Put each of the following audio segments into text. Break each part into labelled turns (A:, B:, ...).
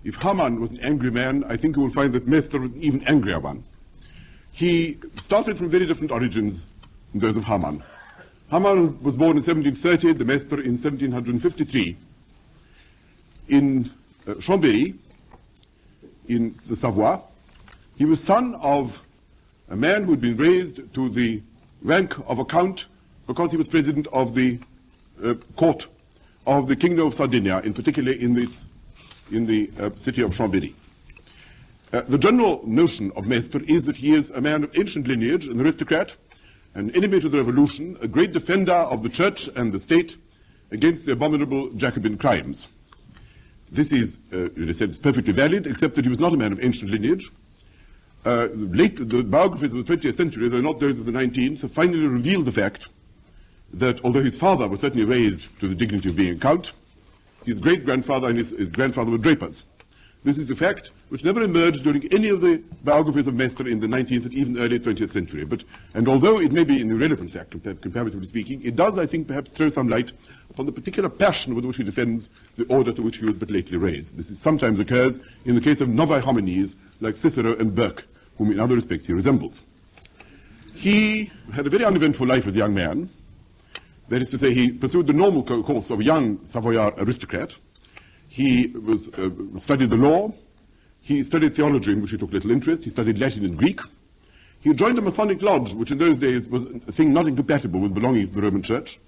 A: if Haman was an angry man, I think you will find that Maistre was an even angrier one. He started from very different origins than those of Haman. Haman was born in 1730, the Maistre in 1753, in Chambéry, in the Savoie. He was son of a man who had been raised to the rank of a count because he was president of the court of the Kingdom of Sardinia, in particular in the city of Chambéry. The general notion of Maistre is that he is a man of ancient lineage, an aristocrat, an enemy to the revolution, a great defender of the church and the state against the abominable Jacobin crimes. This is, in a sense, perfectly valid, except that he was not a man of ancient lineage. The biographies of the 20th century, though not those of the 19th, have finally revealed the fact that although his father was certainly raised to the dignity of being a count, his great-grandfather and his grandfather were drapers. This is a fact which never emerged during any of the biographies of Maistre in the 19th and even early 20th century. And although it may be an irrelevant fact, comparatively speaking, it does, I think, perhaps throw some light upon the particular passion with which he defends the order to which he was but lately raised. This sometimes occurs in the case of novae homines like Cicero and Burke, whom in other respects he resembles. He had a very uneventful life as a young man. That is to say, he pursued the normal course of a young Savoyard aristocrat. He studied the law. He studied theology, in which he took little interest. He studied Latin and Greek. He joined a Masonic lodge, which in those days was a thing not incompatible with belonging to the Roman Church,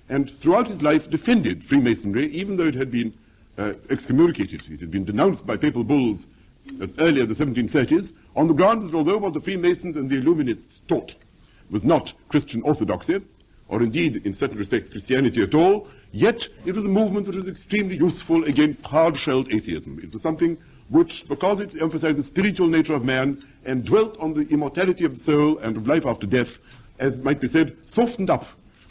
A: and throughout his life defended Freemasonry, even though it had been excommunicated. It had been denounced by papal bulls as early as the 1730s, on the ground that although what the Freemasons and the Illuminists taught was not Christian orthodoxy, or indeed, in certain respects, Christianity at all, yet it was a movement which was extremely useful against hard-shelled atheism. It was something which, because it emphasized the spiritual nature of man and dwelt on the immortality of the soul and of life after death, as might be said, softened up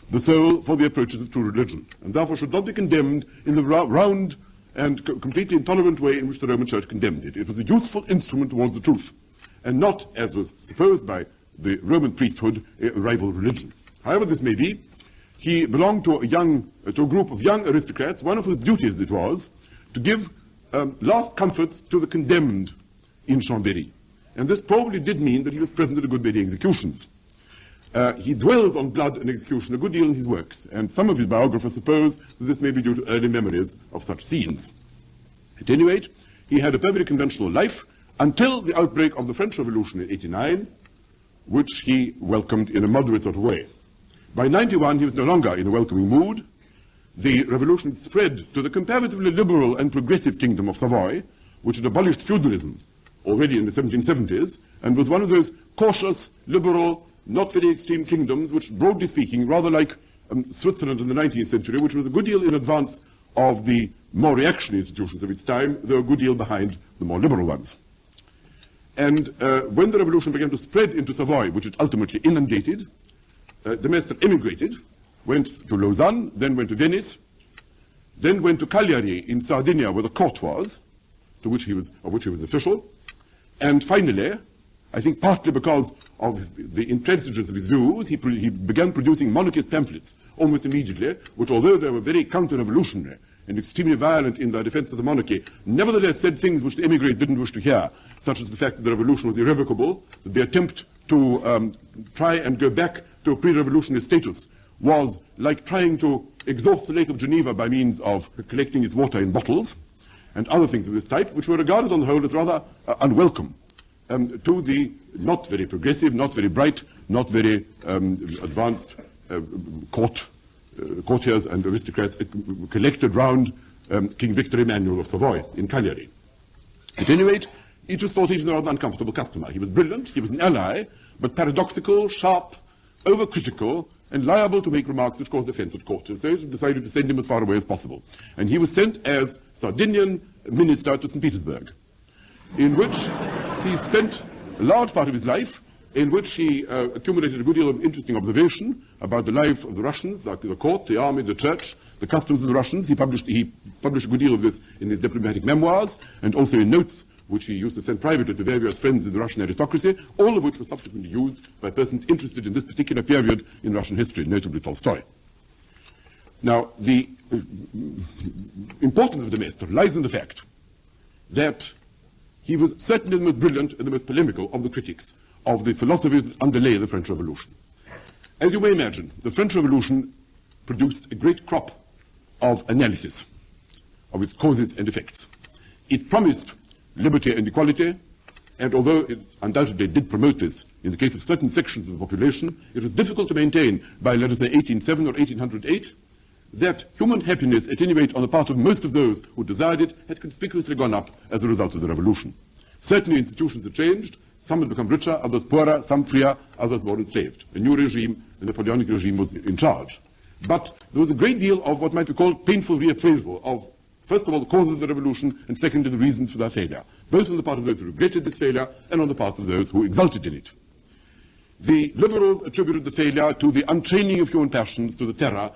A: the soul for the approaches of true religion, and therefore should not be condemned in the round and completely intolerant way in which the Roman Church condemned it. It was a useful instrument towards the truth, and not, as was supposed by the Roman priesthood, a rival religion. However this may be, he belonged to a group of young aristocrats, one of whose duties it was to give last comforts to the condemned in Chambéry. And this probably did mean that he was present at a good many executions. He dwells on blood and execution a good deal in his works, and some of his biographers suppose that this may be due to early memories of such scenes. At any rate, he had a perfectly conventional life until the outbreak of the French Revolution in '89, which he welcomed in a moderate sort of way. By '91, he was no longer in a welcoming mood. The revolution spread to the comparatively liberal and progressive kingdom of Savoy, which had abolished feudalism already in the 1770s, and was one of those cautious, liberal, not very extreme kingdoms, which, broadly speaking, rather like Switzerland in the 19th century, which was a good deal in advance of the more reactionary institutions of its time, though a good deal behind the more liberal ones. And when the revolution began to spread into Savoy, which it ultimately inundated, the Maistre emigrated, went to Lausanne, then went to Venice, then went to Cagliari in Sardinia, where the court was, of which he was official, and finally, I think partly because of the intransigence of his views, he began producing monarchist pamphlets almost immediately, which, although they were very counter-revolutionary and extremely violent in their defense of the monarchy, nevertheless said things which the emigres didn't wish to hear, such as the fact that the revolution was irrevocable, that the attempt to try and go back to a pre-revolutionary status was like trying to exhaust the Lake of Geneva by means of collecting its water in bottles, and other things of this type, which were regarded on the whole as rather unwelcome to the not very progressive, not very bright, not very advanced courtiers and aristocrats collected round King Victor Emmanuel of Savoy in Cagliari. At any rate, it was thought he was a rather uncomfortable customer. He was brilliant, he was an ally, but paradoxical, sharp, overcritical, and liable to make remarks which caused offense at court. And so he decided to send him as far away as possible. And he was sent as Sardinian minister to St. Petersburg, in which he spent a large part of his life, in which he accumulated a good deal of interesting observation about the life of the Russians, the court, the army, the church, the customs of the Russians. He published a good deal of this in his diplomatic memoirs, and also in notes which he used to send privately to various friends in the Russian aristocracy, all of which were subsequently used by persons interested in this particular period in Russian history, notably Tolstoy. Now, the importance of the Maistre lies in the fact that he was certainly the most brilliant and the most polemical of the critics of the philosophy that underlay the French Revolution. As you may imagine, the French Revolution produced a great crop of analysis of its causes and effects. It promised liberty and equality, and although it undoubtedly did promote this in the case of certain sections of the population, it was difficult to maintain by, let us say, 1807 or 1808, that human happiness, at any rate on the part of most of those who desired it, had conspicuously gone up as a result of the revolution. Certainly institutions had changed. Some had become richer, others poorer, some freer, others more enslaved. A new regime, the Napoleonic regime, was in charge. But there was a great deal of what might be called painful reappraisal of, first of all, the causes of the revolution, and secondly, the reasons for their failure, both on the part of those who regretted this failure and on the part of those who exulted in it. The liberals attributed the failure to the untraining of human passions, to the terror.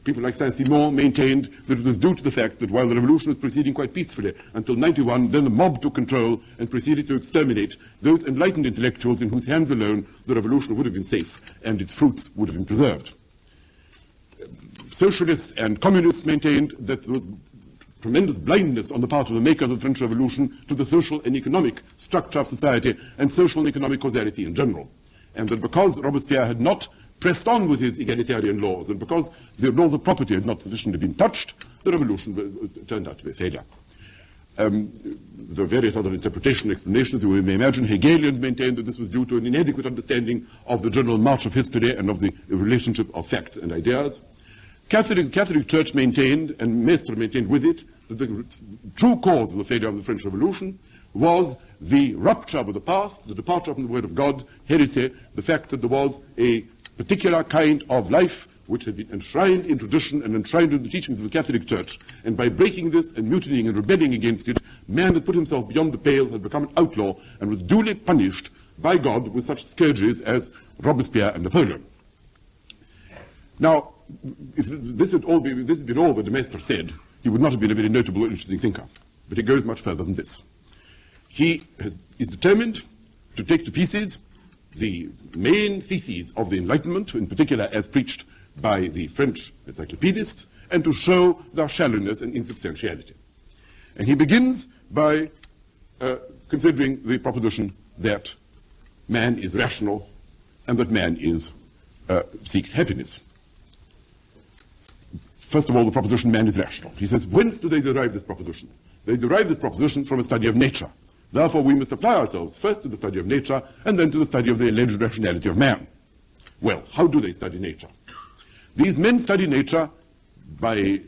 A: People like Saint-Simon maintained that it was due to the fact that while the revolution was proceeding quite peacefully until 91, then the mob took control and proceeded to exterminate those enlightened intellectuals in whose hands alone the revolution would have been safe and its fruits would have been preserved. Socialists and communists maintained that there was tremendous blindness on the part of the makers of the French Revolution to the social and economic structure of society and social and economic causality in general. And that because Robespierre had not pressed on with his egalitarian laws, and because the laws of property had not sufficiently been touched, the revolution turned out to be a failure. There are various other interpretation explanations. You may imagine Hegelians maintained that this was due to an inadequate understanding of the general march of history and of the relationship of facts and ideas. Catholic Church maintained, and Maistre maintained with it, that the true cause of the failure of the French Revolution was the rupture with the past, the departure from the Word of God, heresy, the fact that there was a particular kind of life which had been enshrined in tradition and enshrined in the teachings of the Catholic Church. And by breaking this and mutinying and rebelling against it, man had put himself beyond the pale, had become an outlaw, and was duly punished by God with such scourges as Robespierre and Napoleon. Now, if this had been all that the Maistre said, he would not have been a very notable or interesting thinker. But he goes much further than this. He is determined to take to pieces the main theses of the Enlightenment, in particular as preached by the French encyclopedists, and to show their shallowness and insubstantiality. And he begins by considering the proposition that man is rational and that man seeks happiness. First of all, the proposition man is rational. He says, whence do they derive this proposition? They derive this proposition from a study of nature. Therefore, we must apply ourselves first to the study of nature and then to the study of the alleged rationality of man. Well, how do they study nature? These men study nature by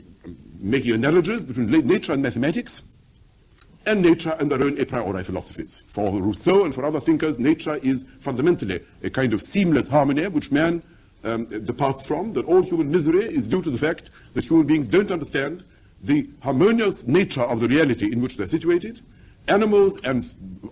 A: making analogies between nature and mathematics, and nature and their own a priori philosophies. For Rousseau and for other thinkers, nature is fundamentally a kind of seamless harmony which man departs from, that all human misery is due to the fact that human beings don't understand the harmonious nature of the reality in which they're situated. Animals and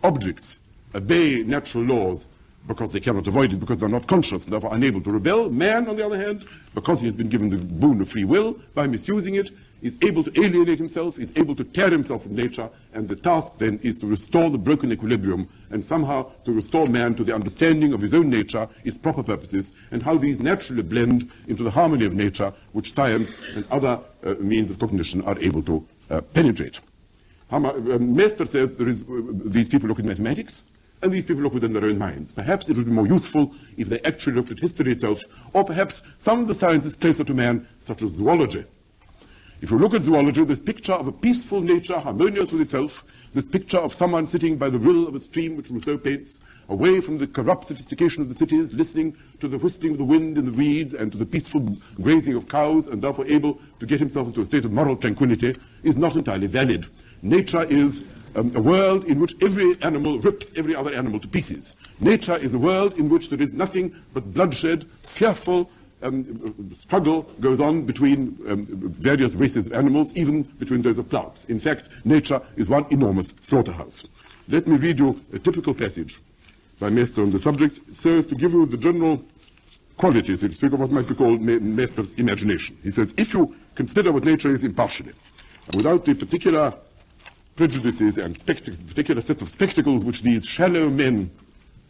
A: objects obey natural laws because they cannot avoid it, because they're not conscious and therefore unable to rebel. Man, on the other hand, because he has been given the boon of free will, by misusing it, is able to alienate himself, is able to tear himself from nature, and the task then is to restore the broken equilibrium and somehow to restore man to the understanding of his own nature, its proper purposes, and how these naturally blend into the harmony of nature, which science and other means of cognition are able to penetrate. Maistre says these people look at mathematics, and these people look within their own minds. Perhaps it would be more useful if they actually looked at history itself, or perhaps some of the sciences closer to man, such as zoology. If you look at zoology, this picture of a peaceful nature, harmonious with itself, this picture of someone sitting by the rill of a stream, which Rousseau paints, away from the corrupt sophistication of the cities, listening to the whistling of the wind in the reeds and to the peaceful grazing of cows, and therefore able to get himself into a state of moral tranquility, is not entirely valid. Nature is a world in which every animal rips every other animal to pieces. Nature is a world in which there is nothing but bloodshed, fearful struggle goes on between various races of animals, even between those of plants. In fact, nature is one enormous slaughterhouse. Let me read you a typical passage by Maistre on the subject, so as to give you the general qualities, so to speak, of what might be called Maistre's imagination. He says, if you consider what nature is impartially, without the particular prejudices and particular sets of spectacles which these shallow men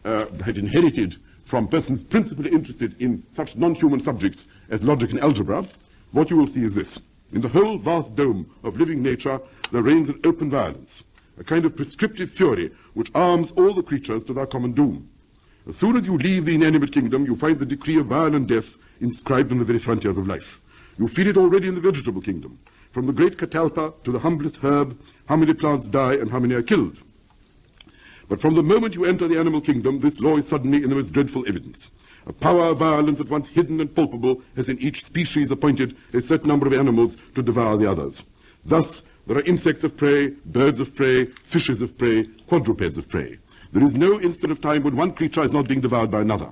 A: had inherited from persons principally interested in such non-human subjects as logic and algebra, what you will see is this. In the whole vast dome of living nature, there reigns an open violence, a kind of prescriptive fury which arms all the creatures to their common doom. As soon as you leave the inanimate kingdom, you find the decree of violent death inscribed on the very frontiers of life. You feel it already in the vegetable kingdom. From the great catalpa to the humblest herb, how many plants die and how many are killed. But from the moment you enter the animal kingdom, this law is suddenly in the most dreadful evidence. A power of violence at once hidden and palpable has in each species appointed a certain number of animals to devour the others. Thus, there are insects of prey, birds of prey, fishes of prey, quadrupeds of prey. There is no instant of time when one creature is not being devoured by another.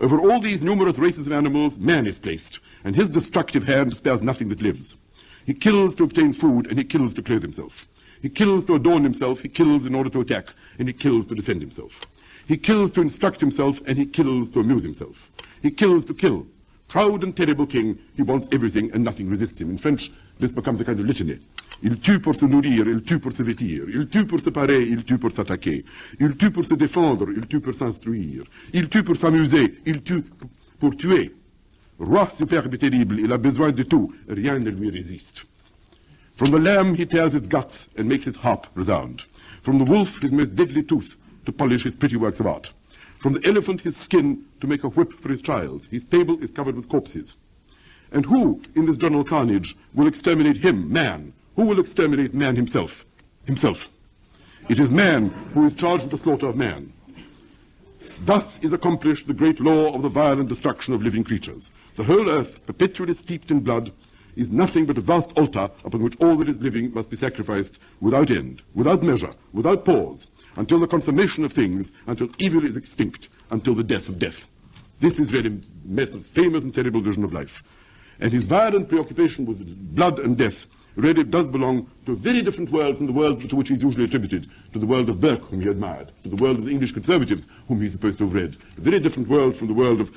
A: Over all these numerous races of animals, man is placed, and his destructive hand spares nothing that lives. He kills to obtain food, and he kills to clothe himself. He kills to adorn himself, he kills in order to attack, and he kills to defend himself. He kills to instruct himself, and he kills to amuse himself. He kills to kill. Proud and terrible king, he wants everything and nothing resists him. In French, this becomes a kind of litany. Il tue pour se nourrir, il tue pour se vêtir. Il tue pour se parer, il tue pour s'attaquer. Il tue pour se défendre, il tue pour s'instruire. Il tue pour s'amuser, il tue pour tuer. Roi superbe et terrible, il a besoin de tout, rien ne lui résiste. From the lamb he tears its guts and makes its harp resound. From the wolf his most deadly tooth to polish his pretty works of art. From the elephant his skin to make a whip for his child. His table is covered with corpses. And who, in this general carnage, will exterminate him, man? Who will exterminate man himself? Himself. It is man who is charged with the slaughter of man. Thus is accomplished the great law of the violent destruction of living creatures. The whole earth, perpetually steeped in blood, is nothing but a vast altar upon which all that is living must be sacrificed without end, without measure, without pause, until the consummation of things, until evil is extinct, until the death of death. This is really Maistre's famous and terrible vision of life. And his violent preoccupation with blood and death really does belong to a very different world from the world to which he's usually attributed, to the world of Burke, whom he admired, to the world of the English conservatives, whom he's supposed to have read. A very different world from the world of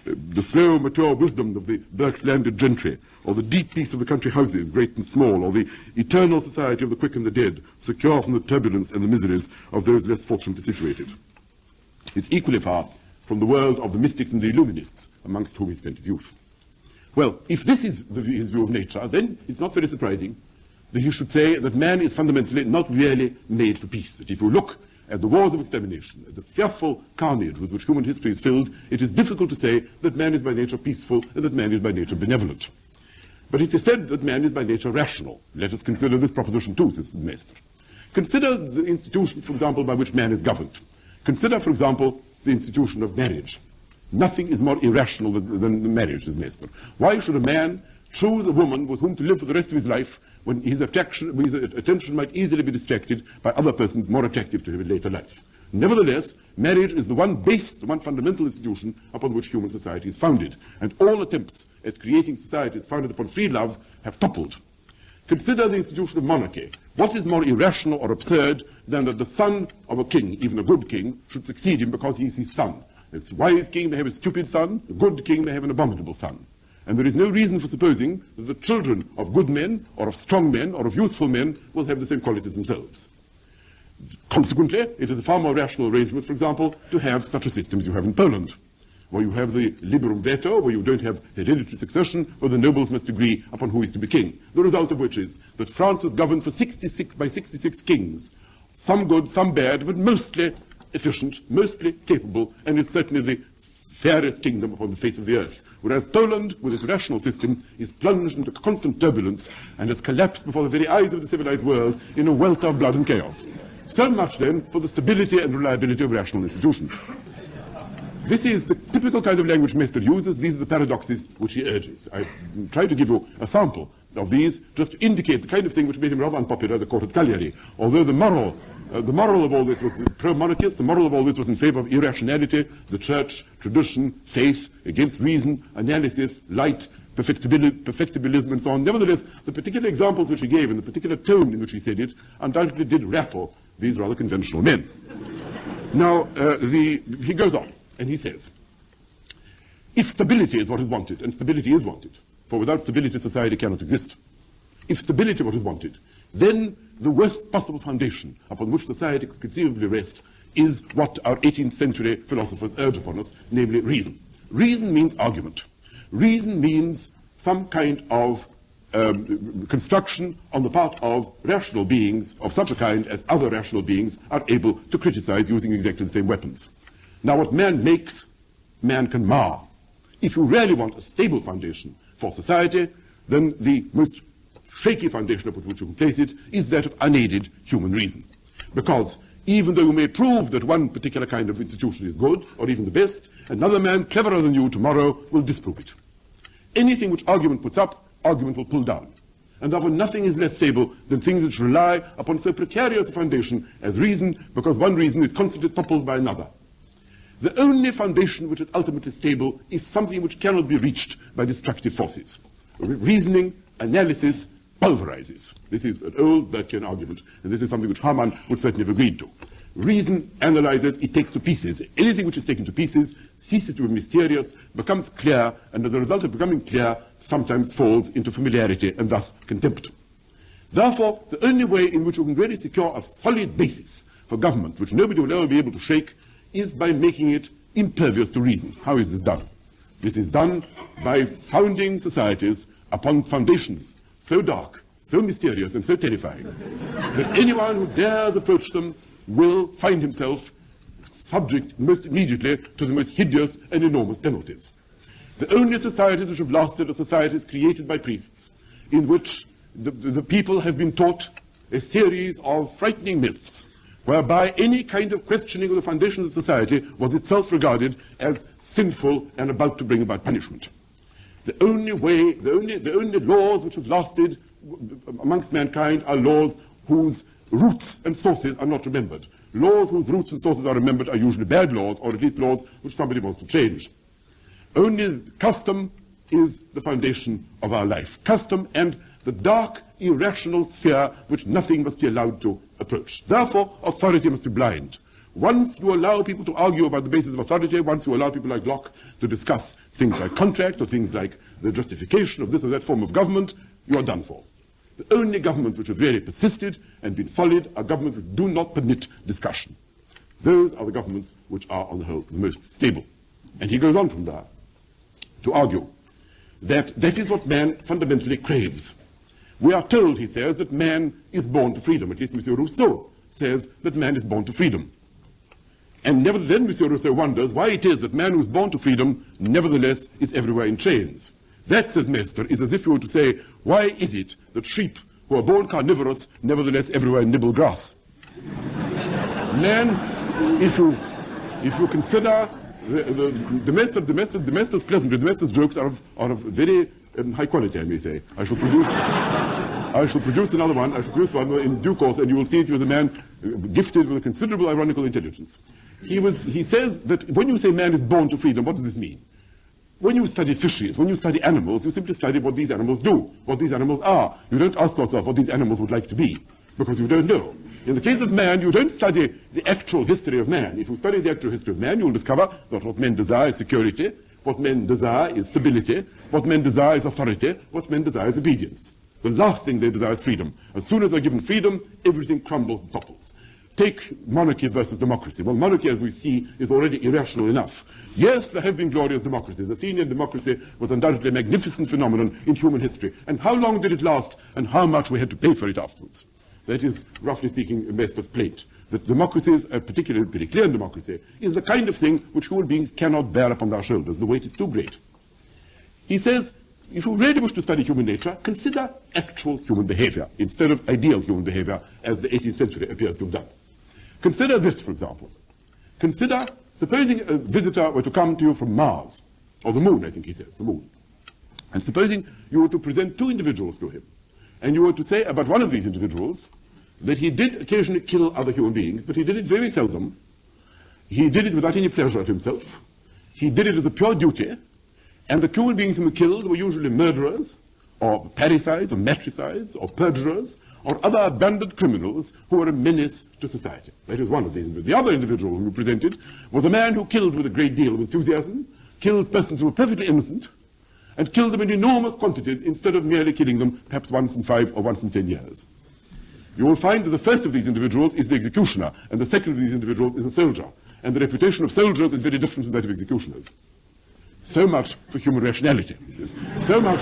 A: the slow, mature wisdom of the Burke's landed gentry, or the deep peace of the country houses, great and small, or the eternal society of the quick and the dead, secure from the turbulence and the miseries of those less fortunately situated. It's equally far from the world of the mystics and the Illuminists, amongst whom he spent his youth. Well, if this is his view of nature, then it's not very surprising that you should say that man is fundamentally not really made for peace. That if you look at the wars of extermination, at the fearful carnage with which human history is filled, it is difficult to say that man is by nature peaceful and that man is by nature benevolent. But it is said that man is by nature rational. Let us consider this proposition too, says Maistre. Consider the institutions, for example, by which man is governed. Consider, for example, the institution of marriage. Nothing is more irrational than marriage, says Maistre. Why should a man choose a woman with whom to live for the rest of his life when his attention might easily be distracted by other persons more attractive to him in later life? Nevertheless, marriage is the one base, the one fundamental institution upon which human society is founded, and all attempts at creating societies founded upon free love have toppled. Consider the institution of monarchy. What is more irrational or absurd than that the son of a king, even a good king, should succeed him because he is his son? A wise king may have a stupid son, a good king may have an abominable son. And there is no reason for supposing that the children of good men, or of strong men, or of useful men will have the same qualities themselves. Consequently, it is a far more rational arrangement, for example, to have such a system as you have in Poland, where you have the liberum veto, where you don't have hereditary succession, where the nobles must agree upon who is to be king. The result of which is that France was governed for 66 kings, some good, some bad, but mostly efficient, mostly capable, and is certainly the fairest kingdom upon the face of the earth. Whereas Poland, with its rational system, is plunged into constant turbulence and has collapsed before the very eyes of the civilized world in a welter of blood and chaos. So much, then, for the stability and reliability of rational institutions. This is the typical kind of language Maistre uses. These are the paradoxes which he urges. I've tried to give you a sample of these just to indicate the kind of thing which made him rather unpopular at the court at Cagliari. Although the moral of all this was pro-monarchist, the moral of all this was in favor of irrationality, the church, tradition, faith, against reason, analysis, light, perfectibilism, and so on. Nevertheless, the particular examples which he gave and the particular tone in which he said it undoubtedly did rattle these rather conventional men. Now, he goes on, and he says, if stability is what is wanted, and stability is wanted, for without stability society cannot exist, if stability is what is wanted, then the worst possible foundation upon which society could conceivably rest is what our 18th century philosophers urge upon us, namely reason. Reason means argument. Reason means some kind of construction on the part of rational beings of such a kind as other rational beings are able to criticize using exactly the same weapons. Now, what man makes, man can mar. If you really want a stable foundation for society, then the most shaky foundation upon which you can place it is that of unaided human reason. Because even though you may prove that one particular kind of institution is good, or even the best, another man cleverer than you tomorrow will disprove it. Anything which argument puts up, argument will pull down. And therefore nothing is less stable than things which rely upon so precarious a foundation as reason, because one reason is constantly toppled by another. The only foundation which is ultimately stable is something which cannot be reached by destructive forces. Reasoning, analysis, pulverizes. This is an old Burkean argument, and this is something which Hamann would certainly have agreed to. Reason analyzes, it takes to pieces. Anything which is taken to pieces ceases to be mysterious, becomes clear, and as a result of becoming clear, sometimes falls into familiarity and thus contempt. Therefore, the only way in which we can really secure a solid basis for government, which nobody will ever be able to shake, is by making it impervious to reason. How is this done? This is done by founding societies upon foundations so dark, so mysterious, and so terrifying that anyone who dares approach them will find himself subject most immediately to the most hideous and enormous penalties. The only societies which have lasted are societies created by priests, in which the people have been taught a series of frightening myths, whereby any kind of questioning of the foundations of society was itself regarded as sinful and about to bring about punishment. The only way, the only laws which have lasted amongst mankind are laws whose roots and sources are not remembered. Laws whose roots and sources are remembered are usually bad laws, or at least laws which somebody wants to change. Only custom is the foundation of our life. Custom and the dark, irrational sphere which nothing must be allowed to approach. Therefore, authority must be blind. Once you allow people to argue about the basis of authority, once you allow people like Locke to discuss things like contract or things like the justification of this or that form of government, you are done for. The only governments which have really persisted and been solid are governments which do not permit discussion. Those are the governments which are, on the whole, the most stable. And he goes on from there to argue that that is what man fundamentally craves. We are told, he says, that man is born to freedom. At least M. Rousseau says that man is born to freedom. And nevertheless, M. Rousseau wonders why it is that man who is born to freedom, nevertheless, is everywhere in chains. That, says Maistre, is as if you were to say, why is it that sheep who are born carnivorous, nevertheless, everywhere nibble grass? Man, if you consider the Maistre's pleasantry, the Maistre's jokes are of very high quality, I may say. I shall produce another one. I shall produce one in due course, and you will see it with a man gifted with a considerable ironical intelligence. He says that when you say man is born to freedom, what does this mean? When you study fishes, when you study animals, you simply study what these animals do, what these animals are. You don't ask yourself what these animals would like to be, because you don't know. In the case of man, you don't study the actual history of man. If you study the actual history of man, you will discover that what men desire is security, what men desire is stability, what men desire is authority, what men desire is obedience. The last thing they desire is freedom. As soon as they're given freedom, everything crumbles and topples. Take monarchy versus democracy. Well, monarchy, as we see, is already irrational enough. Yes, there have been glorious democracies. Athenian democracy was undoubtedly a magnificent phenomenon in human history. And how long did it last, and how much we had to pay for it afterwards? That is, roughly speaking, Maistre's plate. That democracies, particularly Periclean democracy, is the kind of thing which human beings cannot bear upon their shoulders. The weight is too great. He says, if you really wish to study human nature, consider actual human behavior instead of ideal human behavior, as the 18th century appears to have done. Consider this, for example. Consider, supposing a visitor were to come to you from Mars, or the moon, I think he says, the moon. And supposing you were to present two individuals to him, and you were to say about one of these individuals that he did occasionally kill other human beings, but he did it very seldom. He did it without any pleasure to himself. He did it as a pure duty, and the human beings whom he killed were usually murderers, or parricides, or matricides, or perjurers, or other abandoned criminals who were a menace to society. That is one of these individuals. The other individual whom he presented was a man who killed with a great deal of enthusiasm, killed persons who were perfectly innocent, and killed them in enormous quantities instead of merely killing them perhaps once in 5 or once in 10 years. You will find that the first of these individuals is the executioner, and the second of these individuals is a soldier. And the reputation of soldiers is very different from that of executioners. So much for human rationality, he says. So much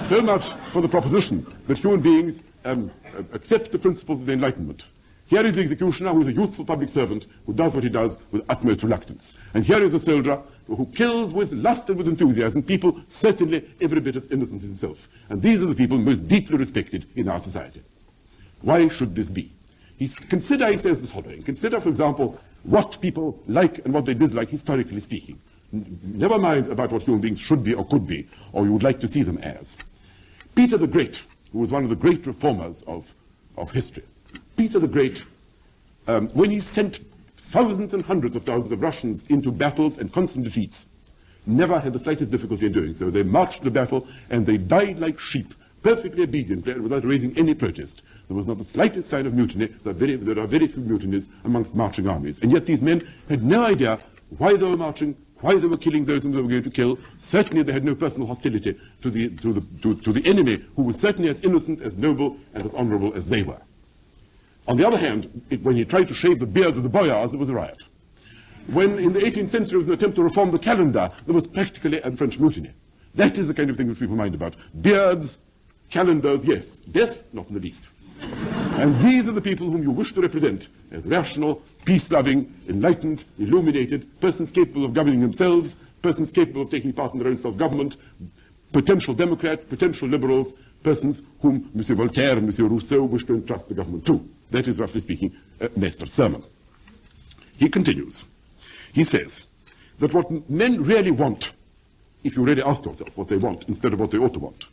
A: So much for the proposition that human beings accept the principles of the Enlightenment. Here is the executioner who is a useful public servant who does what he does with utmost reluctance. And here is a soldier who kills with lust and with enthusiasm people certainly every bit as innocent as himself. And these are the people most deeply respected in our society. Why should this be? He says the following. Consider, for example, what people like and what they dislike, historically speaking. Never mind about what human beings should be or could be, or you would like to see them as. Peter the Great, who was one of the great reformers of history, Peter the Great, when he sent thousands and hundreds of thousands of Russians into battles and constant defeats, never had the slightest difficulty in doing so. They marched to battle and they died like sheep, perfectly obediently and without raising any protest. There was not the slightest sign of mutiny. There are very few mutinies amongst marching armies. And yet these men had no idea why they were marching, why they were killing those whom they were going to kill. Certainly they had no personal hostility to the enemy, who was certainly as innocent, as noble, and as honorable as they were. On the other hand, when he tried to shave the beards of the boyars, there was a riot. When in the 18th century there was an attempt to reform the calendar, there was practically a French mutiny. That is the kind of thing which people mind about. Beards, calendars, yes. Death, not in the least. And these are the people whom you wish to represent as rational, peace-loving, enlightened, illuminated, persons capable of governing themselves, persons capable of taking part in their own self-government, potential Democrats, potential liberals, persons whom M. Voltaire and M. Rousseau wish to entrust the government to. That is, roughly speaking, Maistre's sermon. He continues. He says that what men really want, if you really ask yourself what they want instead of what they ought to want,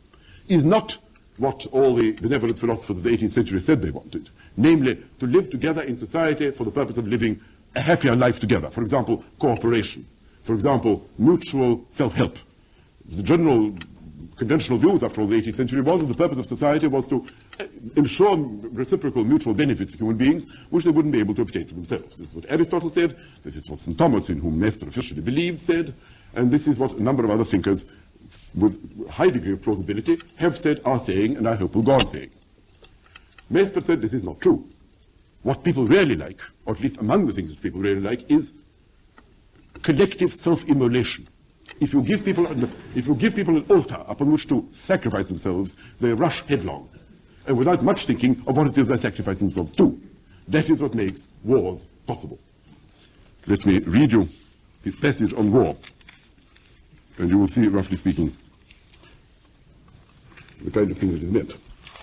A: is not what all the benevolent philosophers of the 18th century said they wanted, namely to live together in society for the purpose of living a happier life together. For example, cooperation. For example, mutual self-help. The general conventional views, after all, the 18th century was that the purpose of society was to ensure reciprocal mutual benefits for human beings, which they wouldn't be able to obtain for themselves. This is what Aristotle said, this is what St. Thomas, in whom Maistre officially believed, said, and this is what a number of other thinkers with a high degree of plausibility have said, are saying, and I hope will go on saying. Maistre said this is not true. What people really like, or at least among the things that people really like, is collective self-immolation. If you give people an altar upon which to sacrifice themselves, they rush headlong, and without much thinking of what it is they sacrifice themselves to. That is what makes wars possible. Let me read you his passage on war, and you will see, roughly speaking, the kind of thing that is meant.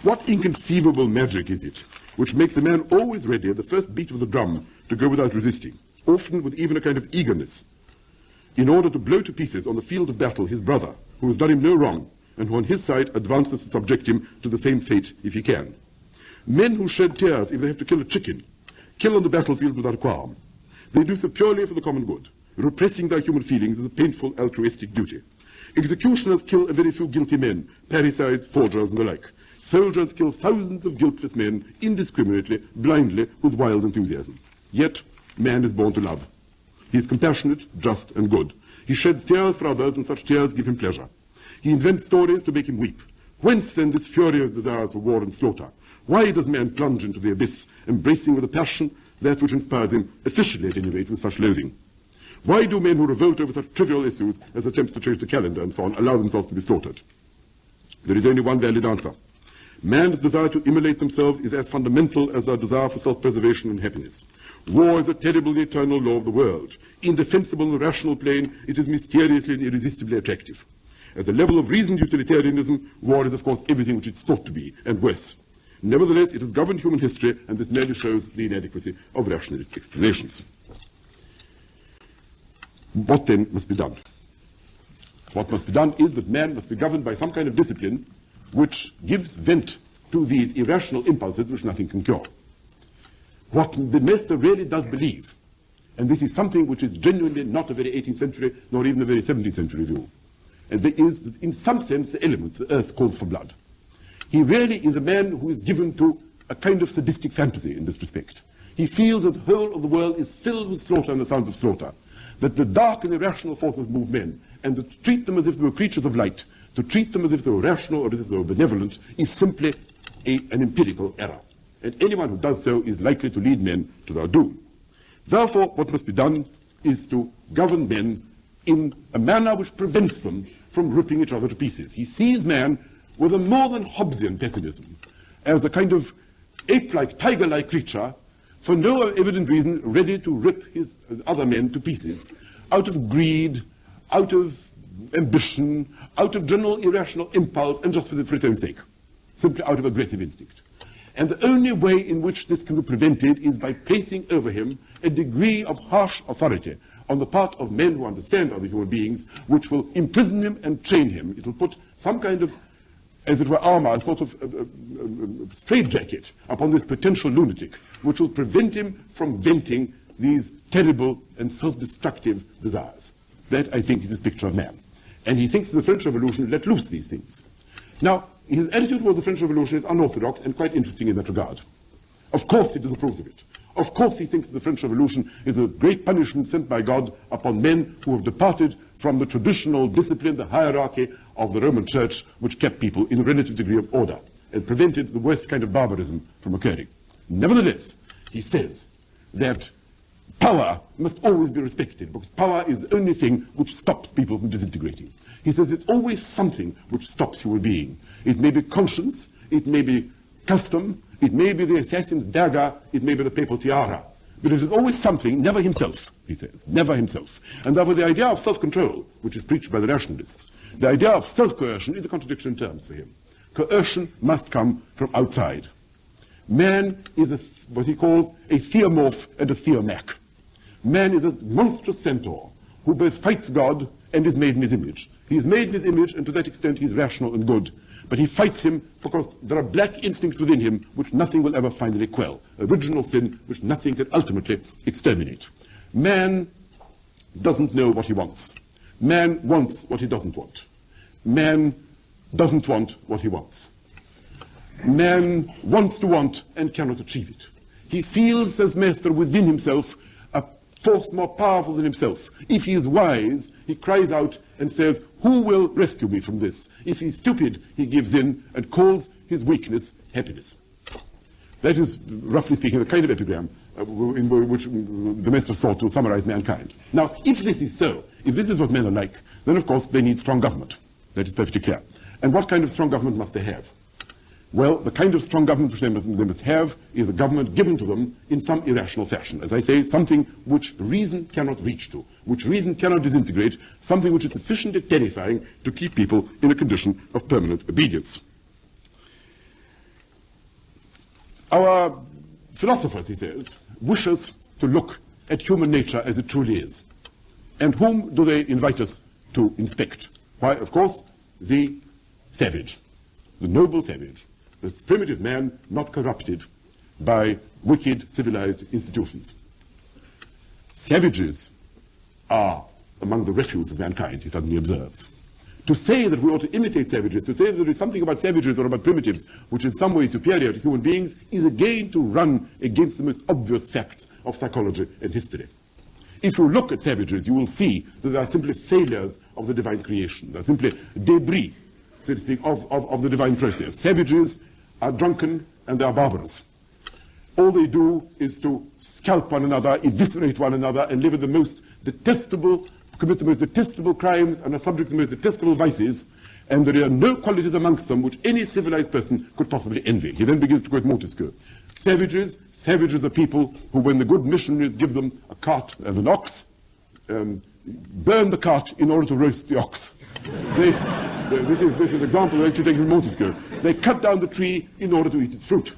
A: What inconceivable magic is it which makes a man always ready at the first beat of the drum to go without resisting, often with even a kind of eagerness, in order to blow to pieces on the field of battle his brother, who has done him no wrong, and who on his side advances to subject him to the same fate if he can. Men who shed tears if they have to kill a chicken, kill on the battlefield without a qualm. They do so purely for the common good. Repressing their human feelings is a painful altruistic duty. Executioners kill a very few guilty men, parricides, forgers, and the like. Soldiers kill thousands of guiltless men indiscriminately, blindly, with wild enthusiasm. Yet, man is born to love. He is compassionate, just, and good. He sheds tears for others, and such tears give him pleasure. He invents stories to make him weep. Whence then this furious desire for war and slaughter? Why does man plunge into the abyss, embracing with a passion that which inspires him, officially at any rate, with such loathing? Why do men who revolt over such trivial issues as attempts to change the calendar and so on allow themselves to be slaughtered? There is only one valid answer. Man's desire to immolate themselves is as fundamental as their desire for self-preservation and happiness. War is a terrible and eternal law of the world. Indefensible in the rational plane, it is mysteriously and irresistibly attractive. At the level of reasoned utilitarianism, war is, of course, everything which it's thought to be, and worse. Nevertheless, it has governed human history, and this merely shows the inadequacy of rationalist explanations. What then must be done? What must be done is that man must be governed by some kind of discipline which gives vent to these irrational impulses which nothing can cure. What the Maistre really does believe, and this is something which is genuinely not a very 18th century, nor even a very 17th century view, and there is that in some sense the elements, the earth calls for blood. He really is a man who is given to a kind of sadistic fantasy in this respect. He feels that the whole of the world is filled with slaughter and the sounds of slaughter, that the dark and irrational forces move men, and to treat them as if they were creatures of light, to treat them as if they were rational or as if they were benevolent, is simply an empirical error. And anyone who does so is likely to lead men to their doom. Therefore, what must be done is to govern men in a manner which prevents them from ripping each other to pieces. He sees man with a more than Hobbesian pessimism, as a kind of ape-like, tiger-like creature, for no evident reason, ready to rip his other men to pieces, out of greed, out of ambition, out of general irrational impulse, and just for its own sake, simply out of aggressive instinct. And the only way in which this can be prevented is by placing over him a degree of harsh authority on the part of men who understand other human beings, which will imprison him and chain him. It will put some kind of, as it were, armor, a sort of straitjacket upon this potential lunatic, which will prevent him from venting these terrible and self-destructive desires. That, I think, is his picture of man. And he thinks the French Revolution let loose these things. Now, his attitude toward the French Revolution is unorthodox and quite interesting in that regard. Of course he disapproves of it. Of course he thinks the French Revolution is a great punishment sent by God upon men who have departed from the traditional discipline, the hierarchy of the Roman Church, which kept people in a relative degree of order and prevented the worst kind of barbarism from occurring. Nevertheless, he says that power must always be respected, because power is the only thing which stops people from disintegrating. He says it's always something which stops human being. It may be conscience, it may be custom, it may be the assassin's dagger, it may be the papal tiara. But it is always something, never himself, he says, never himself. And therefore the idea of self-control, which is preached by the rationalists, the idea of self-coercion is a contradiction in terms for him. Coercion must come from outside. Man is what he calls a theomorph and a theomach. Man is a monstrous centaur who both fights God and is made in his image. He is made in his image, and to that extent he is rational and good. But he fights him because there are black instincts within him which nothing will ever finally quell. Original sin which nothing can ultimately exterminate. Man doesn't know what he wants. Man wants what he doesn't want. Man doesn't want what he wants. Man wants to want and cannot achieve it. He feels, says Maistre, within himself a force more powerful than himself. If he is wise, he cries out and says, who will rescue me from this? If he's stupid, he gives in and calls his weakness happiness. That is, roughly speaking, the kind of epigram in which the Maistre sought to summarize mankind. Now, if this is so, if this is what men are like, then of course they need strong government. That is perfectly clear. And what kind of strong government must they have? Well, the kind of strong government which they must have is a government given to them in some irrational fashion. As I say, something which reason cannot reach to, which reason cannot disintegrate, something which is sufficiently terrifying to keep people in a condition of permanent obedience. Our philosophers, he says, wish us to look at human nature as it truly is. And whom do they invite us to inspect? Why, of course, the savage, the noble savage. The primitive man not corrupted by wicked civilized institutions. Savages are among the refuse of mankind, he suddenly observes. To say that we ought to imitate savages, to say that there is something about savages or about primitives which is some way superior to human beings, is again to run against the most obvious facts of psychology and history. If you look at savages, you will see that they are simply failures of the divine creation. They are simply debris, so to speak, of the divine process. Savages are drunken and they are barbarous. All they do is to scalp one another, eviscerate one another, and live in the most detestable, commit the most detestable crimes, and are subject to the most detestable vices, and there are no qualities amongst them which any civilized person could possibly envy. He then begins to quote Montesquieu. Savages are people who, when the good missionaries give them a cart and an ox, burn the cart in order to roast the ox. This is an example that actually taken from Montesquieu. They cut down the tree in order to eat its fruit.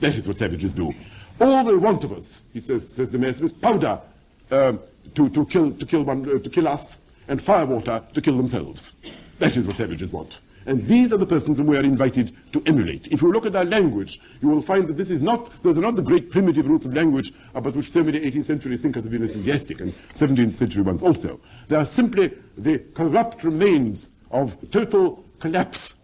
A: That is what savages do. All they want of us, he says the Maistre, is powder to kill us, and firewater to kill themselves. That is what savages want. And these are the persons whom we are invited to emulate. If you look at their language, you will find that those are not the great primitive roots of language about which so many 18th century thinkers have been enthusiastic, and 17th century ones also. They are simply the corrupt remains of total collapse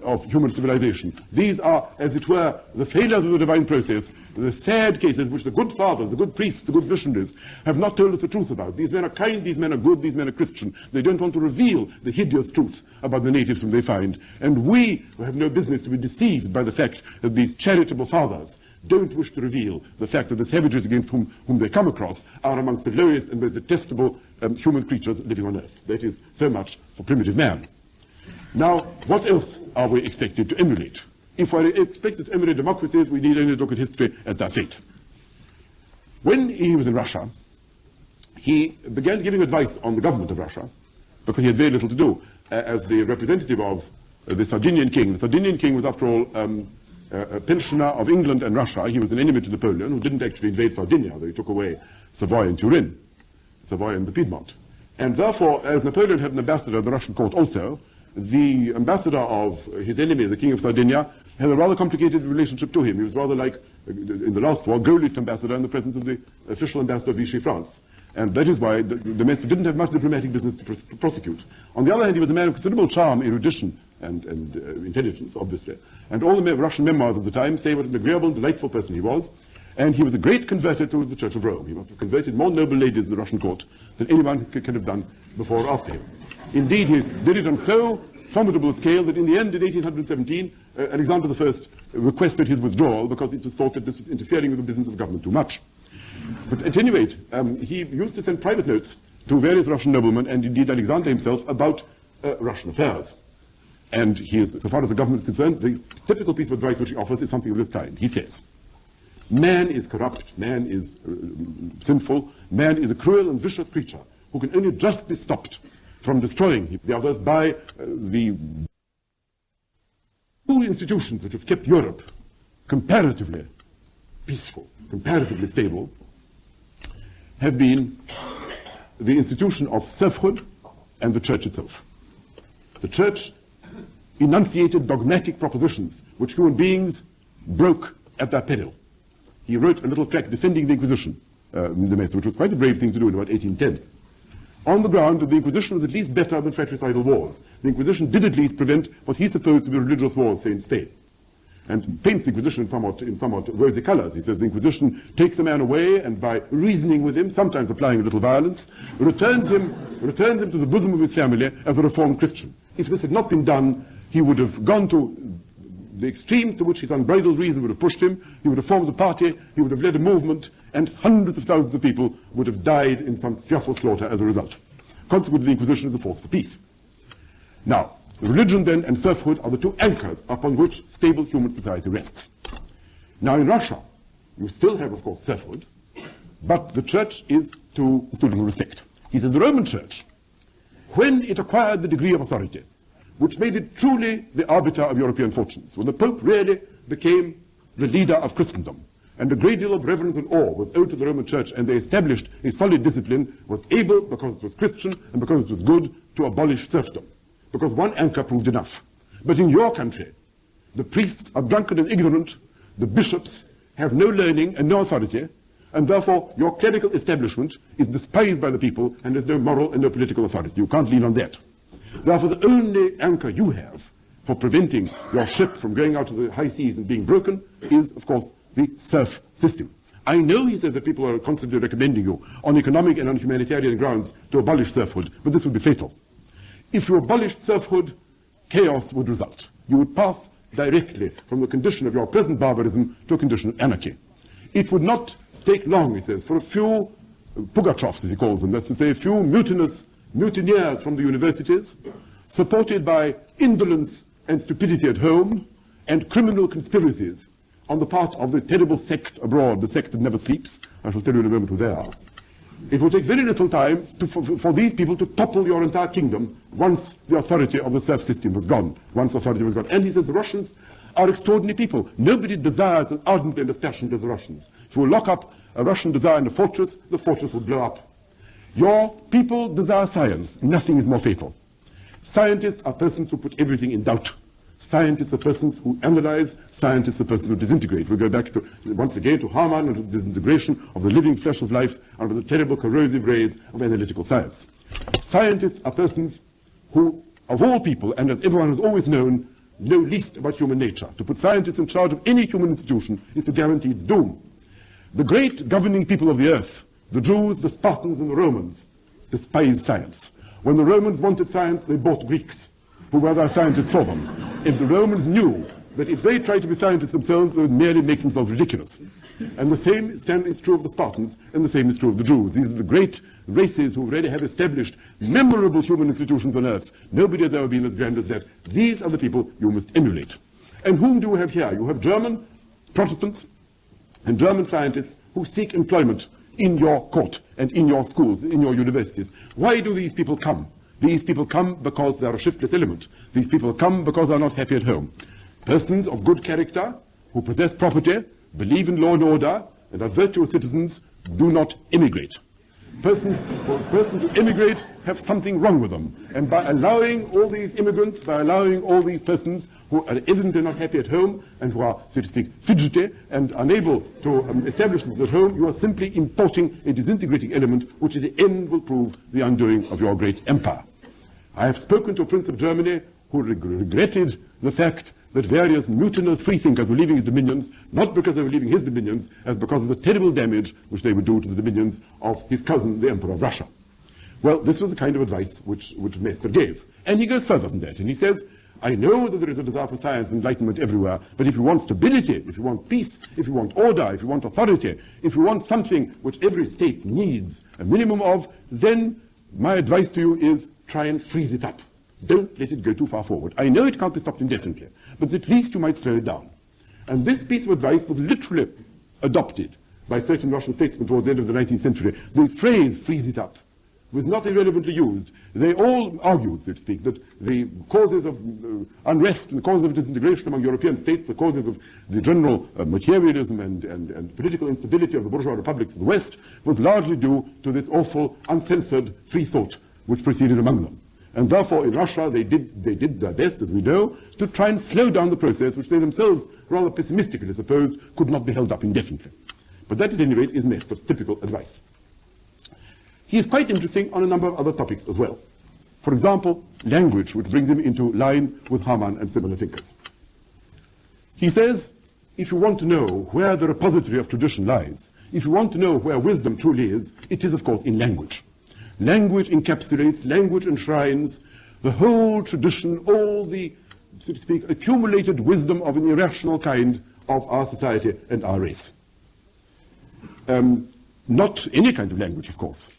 A: of human civilization. These are, as it were, the failures of the divine process, the sad cases which the good fathers, the good priests, the good missionaries have not told us the truth about. These men are kind, these men are good, these men are Christian. They don't want to reveal the hideous truth about the natives whom they find. And we have no business to be deceived by the fact that these charitable fathers don't wish to reveal the fact that the savages against whom they come across are amongst the lowest and most detestable human creatures living on earth. That is so much for primitive man. Now, what else are we expected to emulate? If we're expected to emulate democracies, we need only look at history at their fate. When he was in Russia, he began giving advice on the government of Russia, because he had very little to do. As the representative of the Sardinian king. The Sardinian king was, after all, a pensioner of England and Russia. He was an enemy to Napoleon, who didn't actually invade Sardinia, though he took away Savoy and Turin, Savoy and the Piedmont. And therefore, as Napoleon had an ambassador at the Russian court also, the ambassador of his enemy, the king of Sardinia, had a rather complicated relationship to him. He was rather like, in the last war, Gaullist ambassador in the presence of the official ambassador of Vichy France. And that is why the Maistre didn't have much diplomatic business to prosecute. On the other hand, he was a man of considerable charm, erudition, and intelligence, obviously. And all the Russian memoirs of the time say what an agreeable and delightful person he was. And he was a great converter to the Church of Rome. He must have converted more noble ladies in the Russian court than anyone could have done before or after him. Indeed, he did it on so formidable a scale that in the end, in 1817, Alexander I requested his withdrawal because it was thought that this was interfering with the business of government too much. But at any rate, he used to send private notes to various Russian noblemen, and indeed Alexander himself, about Russian affairs. And he is, so far as the government is concerned, the typical piece of advice which he offers is something of this kind. He says, man is corrupt, man is sinful, man is a cruel and vicious creature who can only just be stopped from destroying the others by the two institutions which have kept Europe comparatively peaceful, comparatively stable, have been the institution of serfhood and the church itself. The church enunciated dogmatic propositions which human beings broke at their peril. He wrote a little tract defending the Inquisition, the Maistre, which was quite a brave thing to do in about 1810. On the ground that the Inquisition was at least better than fratricidal wars. The Inquisition did at least prevent what he supposed to be religious wars, say in Spain. And paints the Inquisition in somewhat rosy colors. He says the Inquisition takes a man away and by reasoning with him, sometimes applying a little violence, returns him to the bosom of his family as a reformed Christian. If this had not been done, he would have gone to the extremes to which his unbridled reason would have pushed him. He would have formed a party, he would have led a movement, and hundreds of thousands of people would have died in some fearful slaughter as a result. Consequently, the Inquisition is a force for peace. Now, religion then and serfhood are the two anchors upon which stable human society rests. Now in Russia, you still have, of course, serfhood, but the church is to student respect. He says the Roman Church, when it acquired the degree of authority, which made it truly the arbiter of European fortunes, when the Pope really became the leader of Christendom, and a great deal of reverence and awe was owed to the Roman Church, and they established a solid discipline, was able, because it was Christian and because it was good, to abolish serfdom. Because one anchor proved enough. But in your country, the priests are drunken and ignorant, the bishops have no learning and no authority, and therefore your clerical establishment is despised by the people and has no moral and no political authority. You can't lean on that. Therefore, the only anchor you have for preventing your ship from going out to the high seas and being broken is, of course, the serf system. I know, he says, that people are constantly recommending you on economic and on humanitarian grounds to abolish serfhood, but this would be fatal. If you abolished serfhood, chaos would result. You would pass directly from the condition of your present barbarism to a condition of anarchy. It would not take long, he says, for a few Pugachevs, as he calls them, that's to say, a few mutineers from the universities, supported by indolence and stupidity at home, and criminal conspiracies on the part of the terrible sect abroad, the sect that never sleeps. I shall tell you in a moment who they are. It will take very little time for these people to topple your entire kingdom once the authority of the serf system was gone. Once authority was gone. And he says the Russians are extraordinary people. Nobody desires as ardently and as passionately as the Russians. If you lock up a Russian desire in a fortress, the fortress will blow up. Your people desire science. Nothing is more fatal. Scientists are persons who put everything in doubt. Scientists are persons who analyze, scientists are persons who disintegrate. We go back to, once again, to Hamann and to the disintegration of the living flesh of life under the terrible corrosive rays of analytical science. Scientists are persons who, of all people, and as everyone has always known, know least about human nature. To put scientists in charge of any human institution is to guarantee its doom. The great governing people of the earth, the Jews, the Spartans, and the Romans, despised science. When the Romans wanted science, they bought Greeks, who were their scientists for them. If the Romans knew that if they try to be scientists themselves, they would merely make themselves ridiculous. And the same is true of the Spartans, and the same is true of the Jews. These are the great races who already have established memorable human institutions on earth. Nobody has ever been as grand as that. These are the people you must emulate. And whom do you have here? You have German Protestants and German scientists who seek employment in your court and in your schools, in your universities. Why do these people come? These people come because they are a shiftless element. These people come because they are not happy at home. Persons of good character, who possess property, believe in law and order, and are virtuous citizens, do not immigrate. Persons who immigrate have something wrong with them. And by allowing all these immigrants, by allowing all these persons who are evidently not happy at home and who are, so to speak, fidgety and unable to establish themselves at home, you are simply importing a disintegrating element which at the end will prove the undoing of your great empire. I have spoken to a prince of Germany who regretted the fact that various mutinous freethinkers were leaving his dominions, not because they were leaving his dominions, as because of the terrible damage which they would do to the dominions of his cousin, the Emperor of Russia. Well, this was the kind of advice which Maistre gave. And he goes further than that, and he says, I know that there is a desire for science and enlightenment everywhere, but if you want stability, if you want peace, if you want order, if you want authority, if you want something which every state needs a minimum of, then my advice to you is try and freeze it up. Don't let it go too far forward. I know it can't be stopped indefinitely, but at least you might slow it down. And this piece of advice was literally adopted by certain Russian statesmen towards the end of the 19th century. The phrase, freeze it up, was not irrelevantly used. They all argued, so to speak, that the causes of unrest and the causes of disintegration among European states, the causes of the general materialism and political instability of the bourgeois republics of the West was largely due to this awful, uncensored free thought which proceeded among them. And therefore, in Russia, they did their best, as we know, to try and slow down the process, which they themselves, rather pessimistically supposed, could not be held up indefinitely. But that, at any rate, is Maistre's typical advice. He is quite interesting on a number of other topics as well. For example, language, which brings him into line with Hamann and similar thinkers. He says, if you want to know where the repository of tradition lies, if you want to know where wisdom truly is, it is, of course, in language. Language encapsulates, language enshrines the whole tradition, all the, so to speak, accumulated wisdom of an irrational kind of our society and our race. Not any kind of language, of course.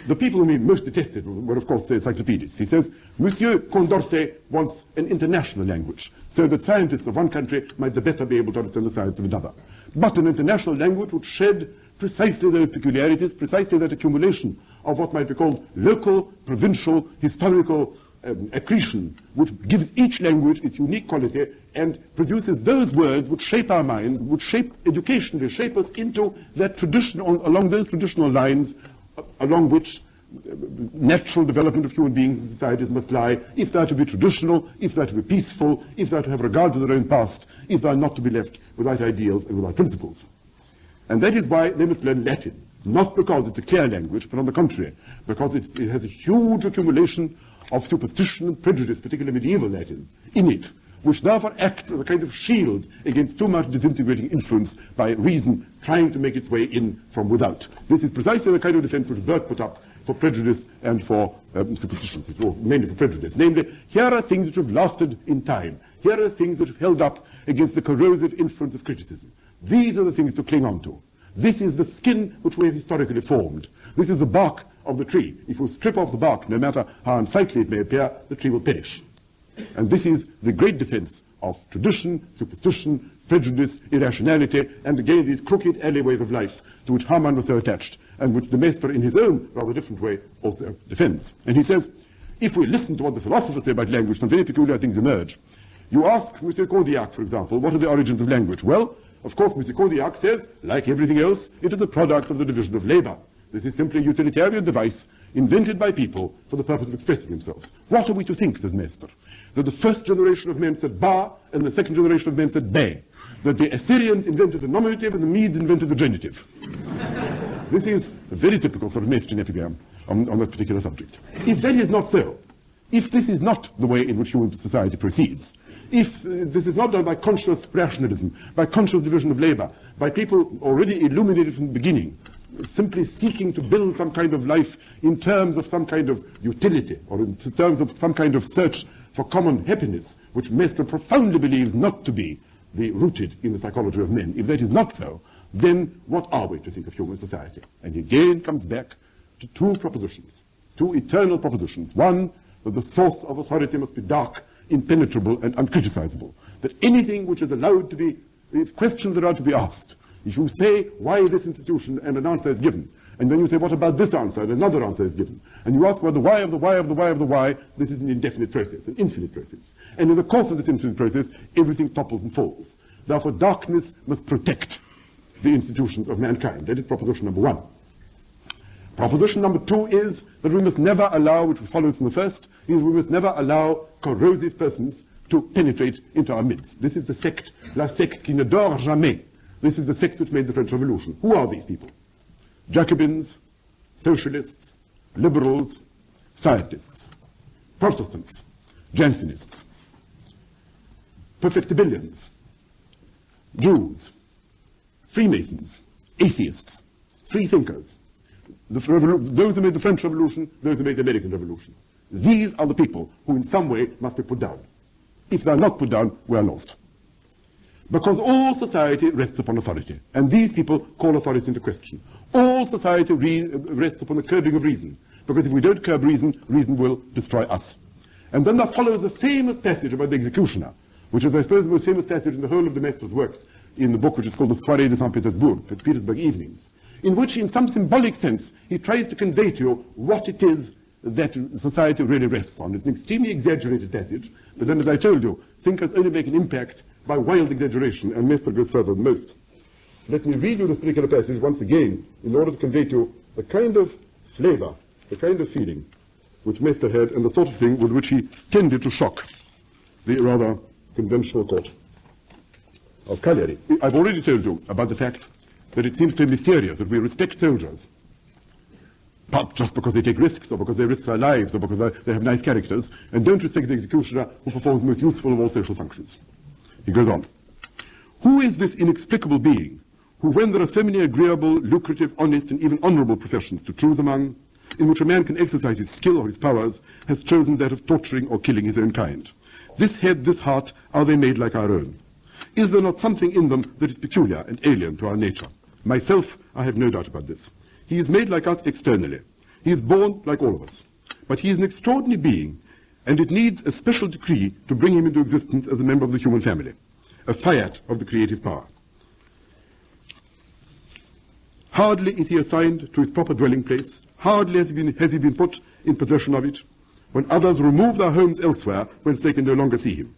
A: The people whom he most detested were, of course, the encyclopedists. He says, Monsieur Condorcet wants an international language, so that scientists of one country might the better be able to understand the science of another. But an international language would shed precisely those peculiarities, precisely that accumulation of what might be called local, provincial, historical accretion, which gives each language its unique quality and produces those words which shape our minds, which shape education, they shape us into that tradition, along those traditional lines along which natural development of human beings and societies must lie, if they are to be traditional, if they are to be peaceful, if they are to have regard to their own past, if they are not to be left without ideals and without principles. And that is why they must learn Latin, not because it's a clear language, but on the contrary, because it has a huge accumulation of superstition and prejudice, particularly medieval Latin, in it, which therefore acts as a kind of shield against too much disintegrating influence by reason trying to make its way in from without. This is precisely the kind of defense which Burke put up for prejudice and for superstitions, mainly for prejudice. Namely, here are things which have lasted in time. Here are things which have held up against the corrosive influence of criticism. These are the things to cling on to. This is the skin which we have historically formed. This is the bark of the tree. If you strip off the bark, no matter how unsightly it may appear, the tree will perish. And this is the great defense of tradition, superstition, prejudice, irrationality, and again these crooked alleyways of life to which Hamann was so attached, and which the Maistre in his own rather different way also defends. And he says, if we listen to what the philosophers say about language, some very peculiar things emerge. You ask Monsieur Condillac, for example, what are the origins of language? Well, of course, Monsieur Condillac says, like everything else, it is a product of the division of labor. This is simply a utilitarian device invented by people for the purpose of expressing themselves. What are we to think, says Maistre? That the first generation of men said ba, and the second generation of men said be. That the Assyrians invented the nominative and the Medes invented the genitive. This is a very typical sort of Maistre epigram on that particular subject. If that is not so, if this is not the way in which human society proceeds, if this is not done by conscious rationalism, by conscious division of labor, by people already illuminated from the beginning, simply seeking to build some kind of life in terms of some kind of utility or in terms of some kind of search for common happiness, which Maistre profoundly believes not to be rooted in the psychology of men, if that is not so, then what are we to think of human society? And he again comes back to two propositions, two eternal propositions. One, that the source of authority must be dark, impenetrable, and uncriticizable. That anything which is allowed to be, if questions are allowed to be asked, if you say, why is this institution, and an answer is given, and then you say, what about this answer, and another answer is given, and you ask, well, the why of the why of the why of the why, this is an indefinite process, an infinite process. And in the course of this infinite process, everything topples and falls. Therefore, darkness must protect the institutions of mankind. That is proposition number one. Proposition number two is that we must never allow, which follows from the first, is we must never allow corrosive persons to penetrate into our midst. This is the secte, la secte qui ne dort jamais. This is the sect which made the French Revolution. Who are these people? Jacobins, socialists, liberals, scientists, Protestants, Jansenists, perfectibilians, Jews, Freemasons, atheists, free thinkers, those who made the French Revolution, those who made the American Revolution. These are the people who in some way must be put down. If they are not put down, we are lost. Because all society rests upon authority, and these people call authority into question. All society rests upon the curbing of reason, because if we don't curb reason, reason will destroy us. And then there follows a famous passage about the executioner, which is, I suppose, the most famous passage in the whole of the Maistre's works, in the book which is called the Soirée de Saint Petersburg, the Petersburg Evenings, in which, in some symbolic sense, he tries to convey to you what it is that society really rests on. It's an extremely exaggerated passage, but then, as I told you, thinkers only make an impact by wild exaggeration, and Maistre goes further than most. Let me read you this particular passage once again, in order to convey to you the kind of flavor, the kind of feeling which Maistre had, and the sort of thing with which he tended to shock the rather conventional court of Cagliari. I've already told you about the fact that it seems to be mysterious that we respect soldiers, but just because they take risks, or because they risk their lives, or because they have nice characters, and don't respect the executioner who performs the most useful of all social functions. He goes on. Who is this inexplicable being who, when there are so many agreeable, lucrative, honest, and even honorable professions to choose among, in which a man can exercise his skill or his powers, has chosen that of torturing or killing his own kind? This head, this heart, are they made like our own? Is there not something in them that is peculiar and alien to our nature? Myself, I have no doubt about this. He is made like us externally. He is born like all of us. But he is an extraordinary being, and it needs a special decree to bring him into existence as a member of the human family, a fiat of the creative power. Hardly is he assigned to his proper dwelling place, hardly has he been put in possession of it, when others remove their homes elsewhere, whence they can no longer see him.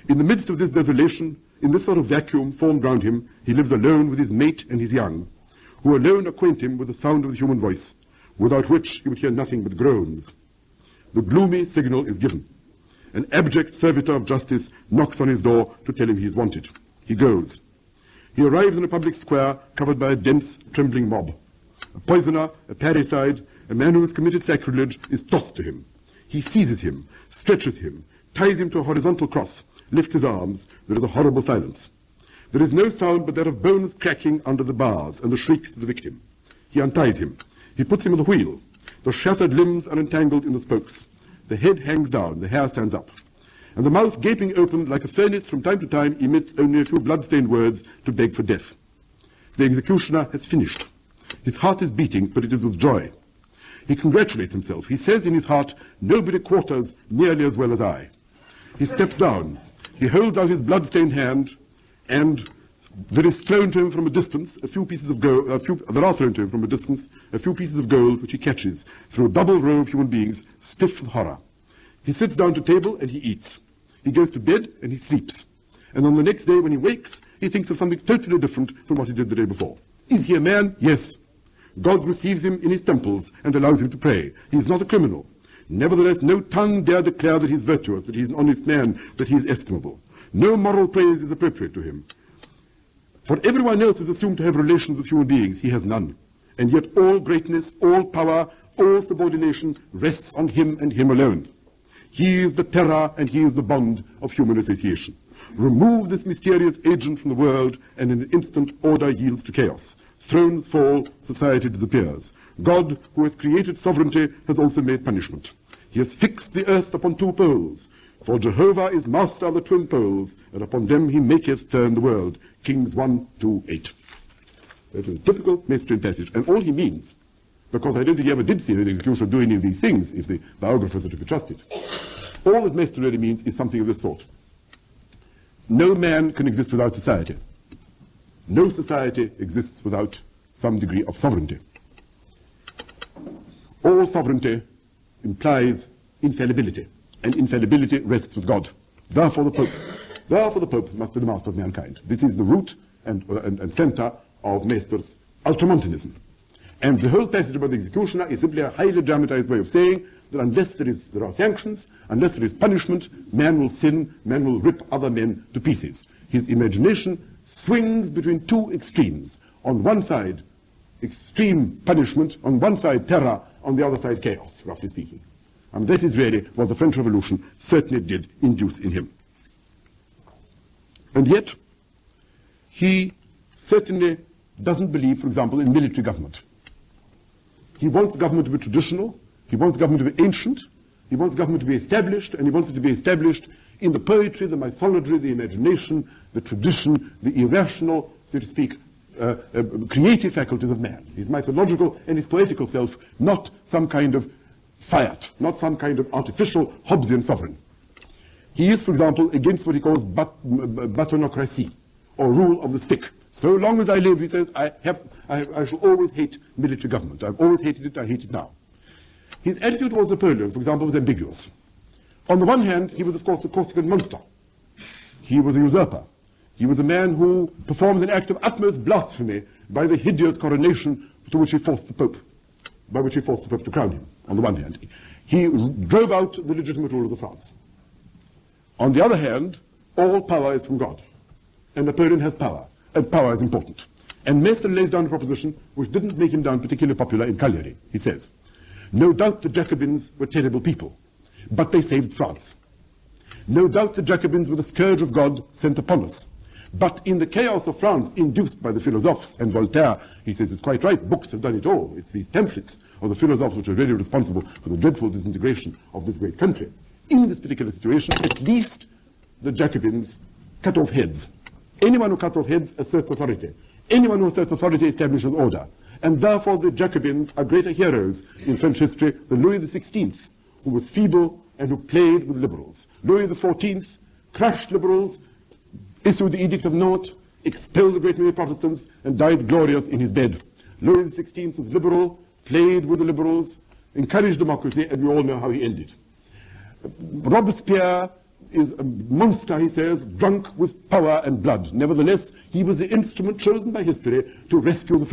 A: In the midst of this desolation, in this sort of vacuum formed round him, he lives alone with his mate and his young, who alone acquaint him with the sound of the human voice, without which he would hear nothing but groans. The gloomy signal is given. An abject servitor of justice knocks on his door to tell him he is wanted. He goes. He arrives in a public square covered by a dense, trembling mob. A poisoner, a parricide, a man who has committed sacrilege is tossed to him. He seizes him, stretches him, ties him to a horizontal cross, lifts his arms. There is a horrible silence. There is no sound but that of bones cracking under the bars and the shrieks of the victim. He unties him. He puts him on the wheel. The shattered limbs are entangled in the spokes. The head hangs down, the hair stands up. And the mouth, gaping open like a furnace, from time to time emits only a few blood-stained words to beg for death. The executioner has finished. His heart is beating, but it is with joy. He congratulates himself. He says in his heart, nobody quarters nearly as well as I. He steps down. He holds out his blood-stained hand, and there is thrown to him from a distance a few pieces of gold, there are thrown to him from a distance a few pieces of gold which he catches through a double row of human beings, stiff with horror. He sits down to table and he eats. He goes to bed and he sleeps. And on the next day when he wakes, he thinks of something totally different from what he did the day before. Is he a man? Yes. God receives him in his temples and allows him to pray. He is not a criminal. Nevertheless, no tongue dare declare that he is virtuous, that he is an honest man, that he is estimable. No moral praise is appropriate to him. For everyone else is assumed to have relations with human beings. He has none. And yet all greatness, all power, all subordination rests on him and him alone. He is the terror and he is the bond of human association. Remove this mysterious agent from the world, and in an instant order yields to chaos. Thrones fall, society disappears. God, who has created sovereignty, has also made punishment. He has fixed the earth upon two poles. For Jehovah is master of the twin poles, and upon them he maketh turn the world. Kings 1:2-8. That is a typical Maistre passage. And all he means, because I don't think he ever did see the executioner do any of these things, if the biographers are to be trusted, all that Maistre really means is something of this sort. No man can exist without society. No society exists without some degree of sovereignty. All sovereignty implies infallibility, and infallibility rests with God. Therefore the Pope must be the master of mankind. This is the root and center of Maistre's ultramontanism. And the whole passage about the executioner is simply a highly dramatized way of saying that unless there are sanctions, unless there is punishment, man will sin, man will rip other men to pieces. His imagination swings between two extremes. On one side, extreme punishment, on one side terror, on the other side chaos, roughly speaking. And that is really what the French Revolution certainly did induce in him. And yet, he certainly doesn't believe, for example, in military government. He wants government to be traditional, he wants government to be ancient, he wants government to be established, and he wants it to be established in the poetry, the mythology, the imagination, the tradition, the irrational, so to speak, creative faculties of man. His mythological and his poetical self, not some kind of fiat, not some kind of artificial Hobbesian sovereign. He is, for example, against what he calls batonocracy, or rule of the stick. So long as I live, he says, I shall always hate military government. I've always hated it, I hate it now. His attitude towards Napoleon, for example, was ambiguous. On the one hand, he was, of course, the Corsican monster. He was a usurper. He was a man who performed an act of utmost blasphemy by the hideous coronation to which he forced the Pope, to crown him, on the one hand. He drove out the legitimate rulers of France. On the other hand, all power is from God. And Napoleon has power, and power is important. And Maistre lays down a proposition which didn't make him down particularly popular in Cagliari. He says, no doubt the Jacobins were terrible people, but they saved France. No doubt the Jacobins were the scourge of God sent upon us. But in the chaos of France, induced by the philosophes, and Voltaire, he says, is quite right, books have done it all. It's these pamphlets of the philosophes which are really responsible for the dreadful disintegration of this great country. In this particular situation, at least the Jacobins cut off heads. Anyone who cuts off heads asserts authority. Anyone who asserts authority establishes order. And therefore the Jacobins are greater heroes in French history than Louis XVI, who was feeble and who played with liberals. Louis XIV crushed liberals, issued the Edict of Nantes, expelled a great many Protestants, and died glorious in his bed. Louis XVI was liberal, played with the liberals, encouraged democracy, and we all know how he ended. Robespierre is a monster, he says, drunk with power and blood. Nevertheless, he was the instrument chosen by history to rescue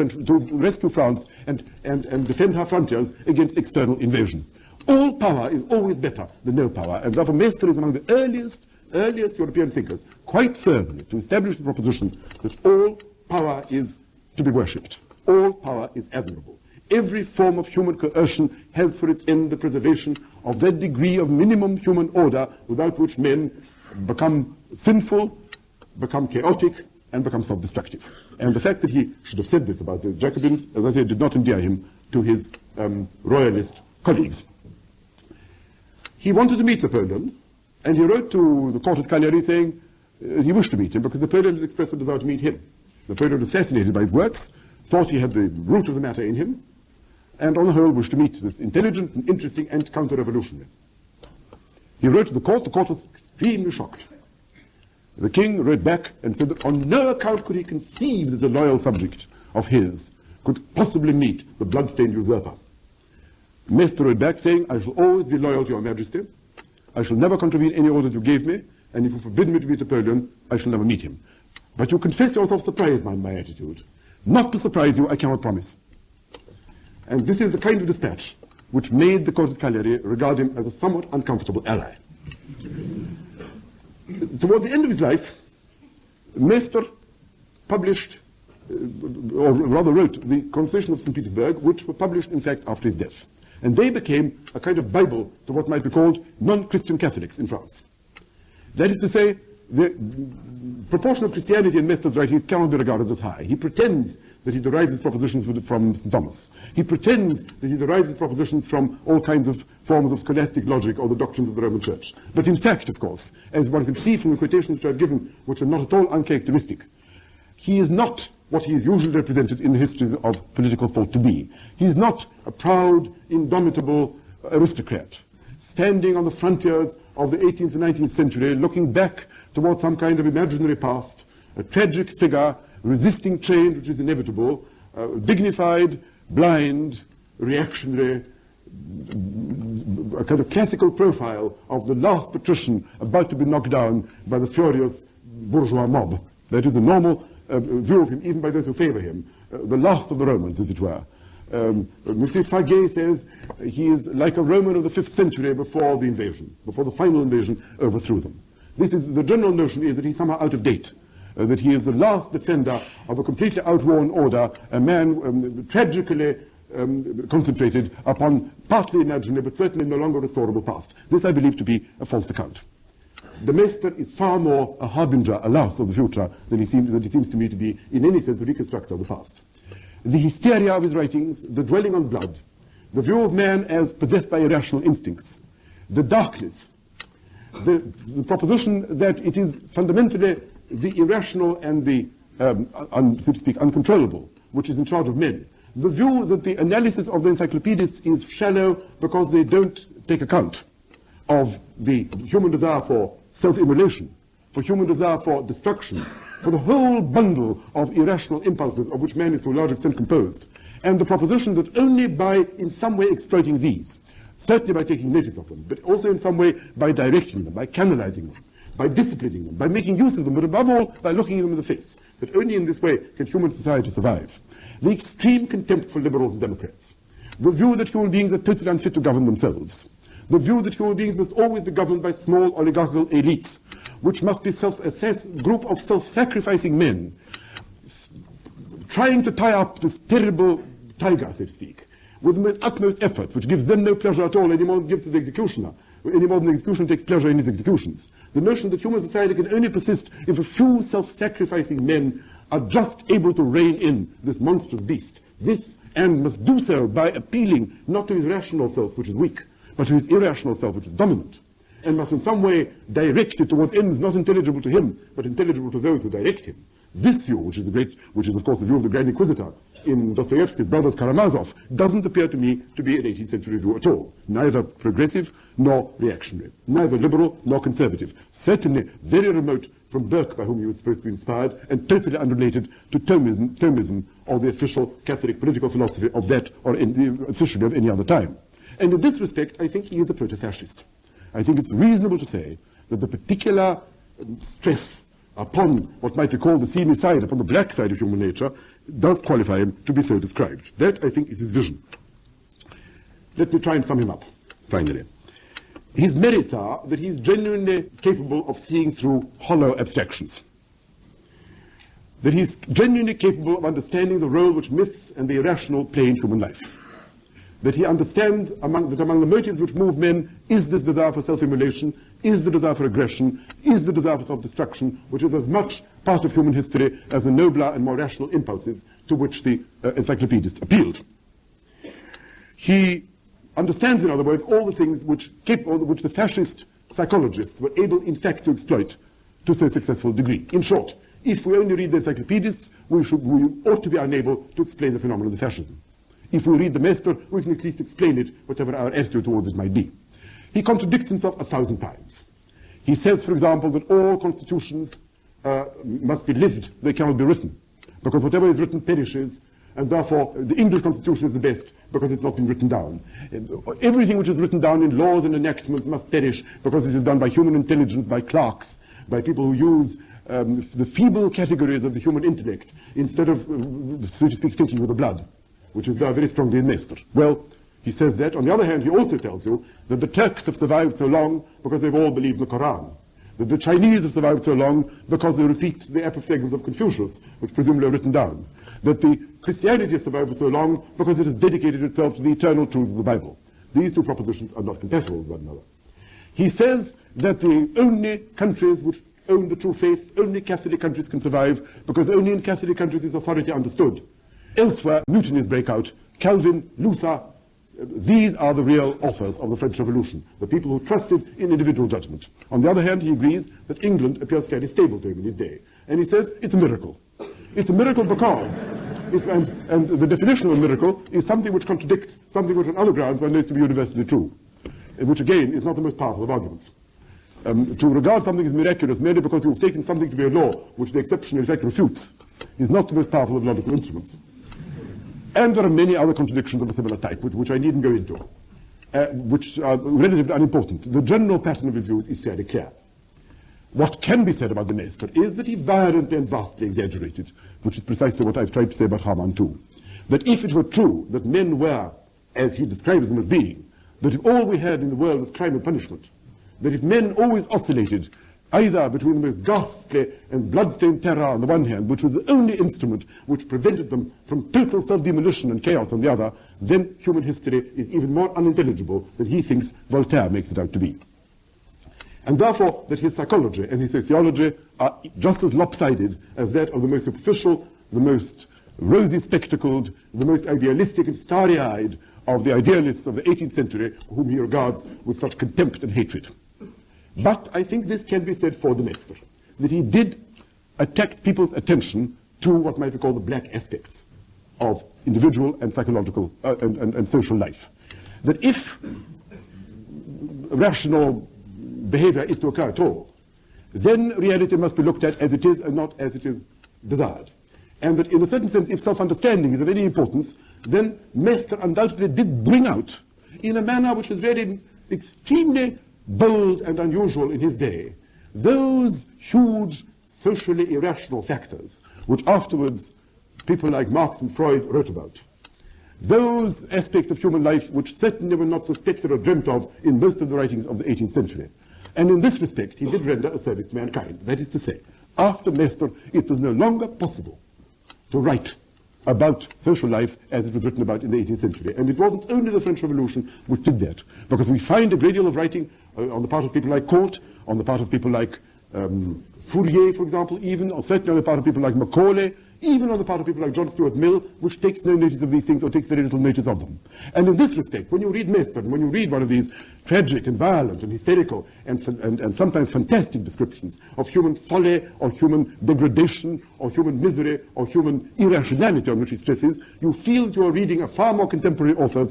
A: France and defend her frontiers against external invasion. All power is always better than no power, and therefore Maistre is among the earliest European thinkers, quite firmly, to establish the proposition that all power is to be worshipped. All power is admirable. Every form of human coercion has for its end the preservation of that degree of minimum human order without which men become sinful, become chaotic, and become self-destructive. And the fact that he should have said this about the Jacobins, as I say, did not endear him to his royalist colleagues. He wanted to meet Napoleon, and he wrote to the court at Cagliari saying he wished to meet him because Napoleon had expressed a desire to meet him. Napoleon was fascinated by his works, thought he had the root of the matter in him, and on the whole wished to meet this intelligent and interesting and counter-revolutionary. He wrote to the court was extremely shocked. The king wrote back and said that on no account could he conceive that a loyal subject of his could possibly meet the blood-stained usurper. Maistre wrote back saying, I shall always be loyal to your majesty, I shall never contravene any order you gave me, and if you forbid me to meet Napoleon, I shall never meet him. But you confess yourself surprised by my attitude. Not to surprise you, I cannot promise. And this is the kind of dispatch which made the court at Cagliari regard him as a somewhat uncomfortable ally. Towards the end of his life, Maistre published, or rather wrote, the Constitution of St. Petersburg, which were published, in fact, after his death. And they became a kind of Bible to what might be called non-Christian Catholics in France. That is to say, The proportion of Christianity in Maistre's writings cannot be regarded as high. He pretends that he derives his propositions from St. Thomas. He pretends that he derives his propositions from all kinds of forms of scholastic logic or the doctrines of the Roman Church. But in fact, of course, as one can see from the quotations which I've given, which are not at all uncharacteristic, he is not what he is usually represented in the histories of political thought to be. He is not a proud, indomitable aristocrat, standing on the frontiers of the 18th and 19th century, looking back towards some kind of imaginary past, a tragic figure, resisting change which is inevitable, dignified, blind, reactionary, a kind of classical profile of the last patrician about to be knocked down by the furious bourgeois mob. That is a normal view of him, even by those who favor him, the last of the Romans, as it were. Monsieur Faguet says he is like a Roman of the 5th century before the invasion, before the final invasion overthrew them. This is, the general notion is that he's somehow out of date, that he is the last defender of a completely outworn order, a man tragically concentrated upon partly imaginary but certainly no longer restorable past. This I believe to be a false account. The Maistre is far more a harbinger, alas, of the future than he seems to me to be in any sense a reconstructor of the past. The hysteria of his writings, the dwelling on blood, the view of man as possessed by irrational instincts, the darkness, the proposition that it is fundamentally the irrational and the, so to speak, uncontrollable, which is in charge of men. The view that the analysis of the encyclopedists is shallow because they don't take account of the human desire for self-immolation, for human desire for destruction, for the whole bundle of irrational impulses of which man is to a large extent composed, and the proposition that only by in some way exploiting these, certainly by taking notice of them, but also in some way by directing them, by canalizing them, by disciplining them, by making use of them, but above all by looking them in the face, that only in this way can human society survive. The extreme contempt for liberals and Democrats, the view that human beings are totally unfit to govern themselves, the view that human beings must always be governed by small oligarchical elites, which must be self-assessed group of self-sacrificing men, trying to tie up this terrible tiger, so to speak, with the utmost effort, which gives them no pleasure at all any more than it gives to the executioner, any more than the executioner takes pleasure in his executions. The notion that human society can only persist if a few self-sacrificing men are just able to rein in this monstrous beast. This, and must do so by appealing not to his rational self, which is weak, but to his irrational self, which is dominant, and must in some way direct it towards ends not intelligible to him, but intelligible to those who direct him. This view, which is of course the view of the Grand Inquisitor in Dostoevsky's Brothers Karamazov, doesn't appear to me to be an 18th century view at all. Neither progressive nor reactionary, neither liberal nor conservative. Certainly very remote from Burke, by whom he was supposed to be inspired, and totally unrelated to Thomism or the official Catholic political philosophy of that or officially of any other time. And in this respect, I think he is a proto-fascist. I think it's reasonable to say that the particular stress upon what might be called the seamy side, upon the black side of human nature, does qualify him to be so described. That, I think, is his vision. Let me try and sum him up, finally. His merits are that he's genuinely capable of seeing through hollow abstractions, that he's genuinely capable of understanding the role which myths and the irrational play in human life, that he understands that among the motives which move men is this desire for self-immolation, is the desire for aggression, is the desire for self-destruction, which is as much part of human history as the nobler and more rational impulses to which the encyclopedists appealed. He understands, in other words, all the things which the fascist psychologists were able, in fact, to exploit to so successful a degree. In short, if we only read the encyclopedists, we ought to be unable to explain the phenomenon of fascism. If we read the Maistre, we can at least explain it, whatever our attitude towards it might be. He contradicts himself 1,000 times. He says, for example, that all constitutions must be lived, they cannot be written, because whatever is written perishes, and therefore the English constitution is the best because it's not been written down. Everything which is written down in laws and enactments must perish because this is done by human intelligence, by clerks, by people who use the feeble categories of the human intellect instead of, so to speak, thinking with the blood, which is there very strongly in Maistre. Well, he says that. On the other hand, he also tells you that the Turks have survived so long because they've all believed the Quran, that the Chinese have survived so long because they repeat the epiphlegms of Confucius, which presumably are written down, that the Christianity has survived for so long because it has dedicated itself to the eternal truths of the Bible. These two propositions are not compatible with one another. He says that the only countries which own the true faith. Only Catholic countries can survive, because only in Catholic countries is authority understood. Elsewhere, mutinies break out. Calvin, Luther, these are the real authors of the French Revolution, the people who trusted in individual judgment. On the other hand, he agrees that England appears fairly stable to him in his day. And he says it's a miracle. It's a miracle because, and the definition of a miracle is something which contradicts something which on other grounds one knows to be universally true, which again is not the most powerful of arguments. To regard something as miraculous merely because you've taken something to be a law which the exception in fact refutes is not the most powerful of logical instruments. And there are many other contradictions of a similar type, which I needn't go into, which are relatively unimportant. The general pattern of his views is fairly clear. What can be said about the Maistre is that he violently and vastly exaggerated, which is precisely what I've tried to say about Hamann too. That if it were true that men were, as he describes them as being, that if all we had in the world was crime and punishment, that if men always oscillated either between the most ghastly and bloodstained terror on the one hand, which was the only instrument which prevented them from total self-demolition and chaos on the other, then human history is even more unintelligible than he thinks Voltaire makes it out to be. And therefore, that his psychology and his sociology are just as lopsided as that of the most superficial, the most rosy spectacled, the most idealistic and starry-eyed of the idealists of the 18th century, whom he regards with such contempt and hatred. But I think this can be said for the Maistre, that he did attract people's attention to what might be called the black aspects of individual and psychological and social life. That if rational behavior is to occur at all, then reality must be looked at as it is and not as it is desired. And that in a certain sense, if self-understanding is of any importance, then Maistre undoubtedly did bring out, in a manner which is very extremely bold and unusual in his day, those huge socially irrational factors which afterwards people like Marx and Freud wrote about. Those aspects of human life which certainly were not suspected or dreamt of in most of the writings of the 18th century. And in this respect, he did render a service to mankind. That is to say, after Maistre, it was no longer possible to write about social life as it was written about in the 18th century. And it wasn't only the French Revolution which did that, because we find a great deal of writing on the part of people like Comte, on the part of people like Fourier, for example, even, or certainly on the part of people like Macaulay, even on the part of people like John Stuart Mill, which takes no notice of these things or takes very little notice of them. And in this respect, when you read Maistre, and when you read one of these tragic and violent and hysterical and sometimes fantastic descriptions of human folly or human degradation or human misery or human irrationality on which he stresses, you feel that you are reading a far more contemporary author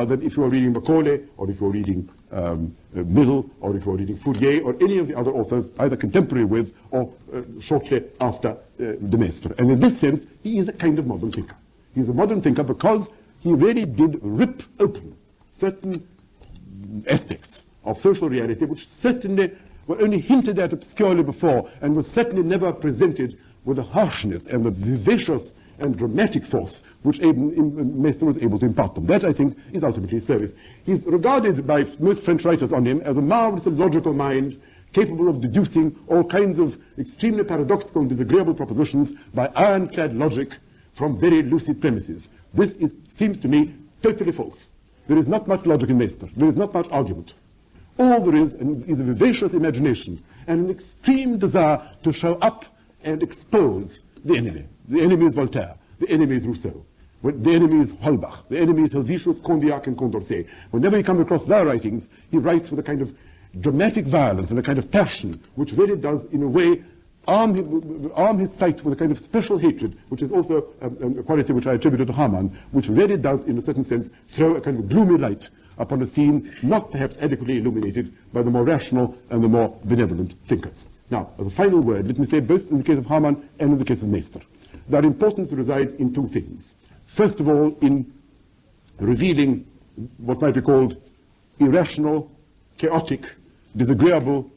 A: than if you are reading Macaulay or if you are reading Mill or if you are reading Fourier or any of the other authors either contemporary with or shortly after the Maistre. And in this sense, he is a kind of modern thinker. He is a modern thinker because he really did rip open certain aspects of social reality which certainly were only hinted at obscurely before and were certainly never presented with the harshness and the vivacious and dramatic force which Maistre was able to impart them. That, I think, is ultimately his service. He's regarded by most French writers on him as a marvelous and logical mind, capable of deducing all kinds of extremely paradoxical and disagreeable propositions by ironclad logic from very lucid premises. This seems to me totally false. There is not much logic in Maistre. There is not much argument. All there is a vivacious imagination and an extreme desire to show up and expose the enemy. The enemy is Voltaire. The enemy is Rousseau. The enemy is Holbach. The enemy is Helvetius, Condillac, and Condorcet. Whenever you come across their writings, he writes with a kind of dramatic violence and a kind of passion, which really does, in a way, arm his sight with a kind of special hatred, which is also a quality which I attributed to Hamann, which really does, in a certain sense, throw a kind of gloomy light upon a scene not perhaps adequately illuminated by the more rational and the more benevolent thinkers. Now, as a final word, let me say both in the case of Hamann and in the case of Maistre, their importance resides in two things. First of all, in revealing what might be called irrational, chaotic, disagreeable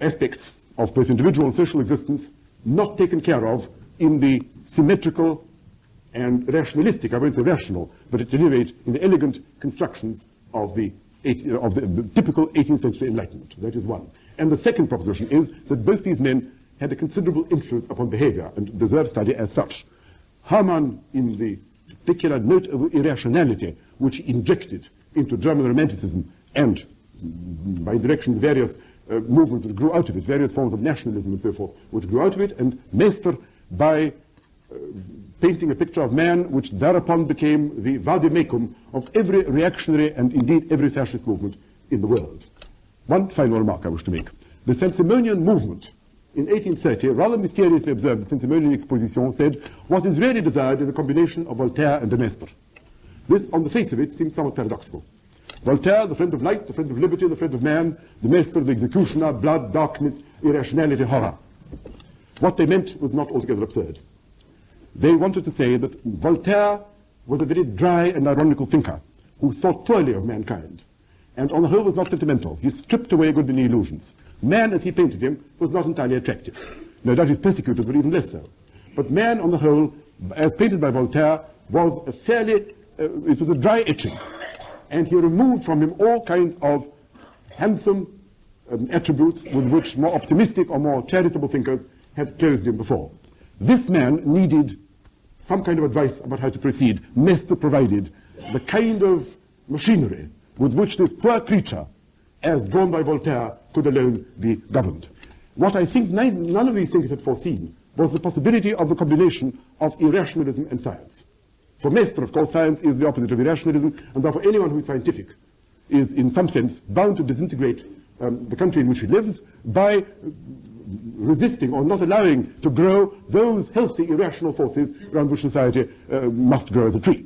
A: aspects of both individual and social existence not taken care of in the symmetrical and rationalistic, I won't say rational, but at any rate in the elegant constructions of the typical 18th century Enlightenment. That is one. And the second proposition is that both these men had a considerable influence upon behavior and deserve study as such. Hamann, in the particular note of irrationality which he injected into German Romanticism and by direction various movements which grew out of it, various forms of nationalism and so forth, which grew out of it, and Maistre, by painting a picture of man, which thereupon became the vademecum of every reactionary and indeed every fascist movement in the world. One final remark I wish to make. The Saint-Simonian movement in 1830 rather mysteriously observed, the Saint-Simonian Exposition said, what is really desired is a combination of Voltaire and de Maistre. This, on the face of it, seems somewhat paradoxical. Voltaire, the friend of light, the friend of liberty, the friend of man, de Maistre, the executioner, blood, darkness, irrationality, horror. What they meant was not altogether absurd. They wanted to say that Voltaire was a very dry and ironical thinker who thought poorly of mankind, and on the whole was not sentimental. He stripped away a good many illusions. Man, as he painted him, was not entirely attractive. No doubt his persecutors were even less so. But man, on the whole, as painted by Voltaire, was a fairly, it was a dry etching. And he removed from him all kinds of handsome attributes with which more optimistic or more charitable thinkers had clothed him before. This man needed some kind of advice about how to proceed. Maistre provided the kind of machinery with which this poor creature, as drawn by Voltaire, could alone be governed. What I think none of these thinkers had foreseen was the possibility of the combination of irrationalism and science. For Maistre, of course, science is the opposite of irrationalism, and therefore anyone who is scientific is, in some sense, bound to disintegrate the country in which he lives by resisting or not allowing to grow those healthy, irrational forces around which society must grow as a tree.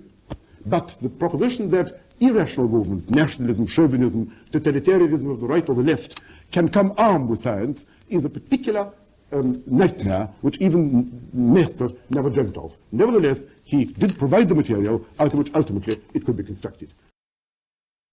A: But the proposition that irrational movements, nationalism, chauvinism, totalitarianism of the right or the left, can come armed with science is a particular nightmare which even Maistre never dreamt of. Nevertheless, he did provide the material out of which ultimately it could be constructed.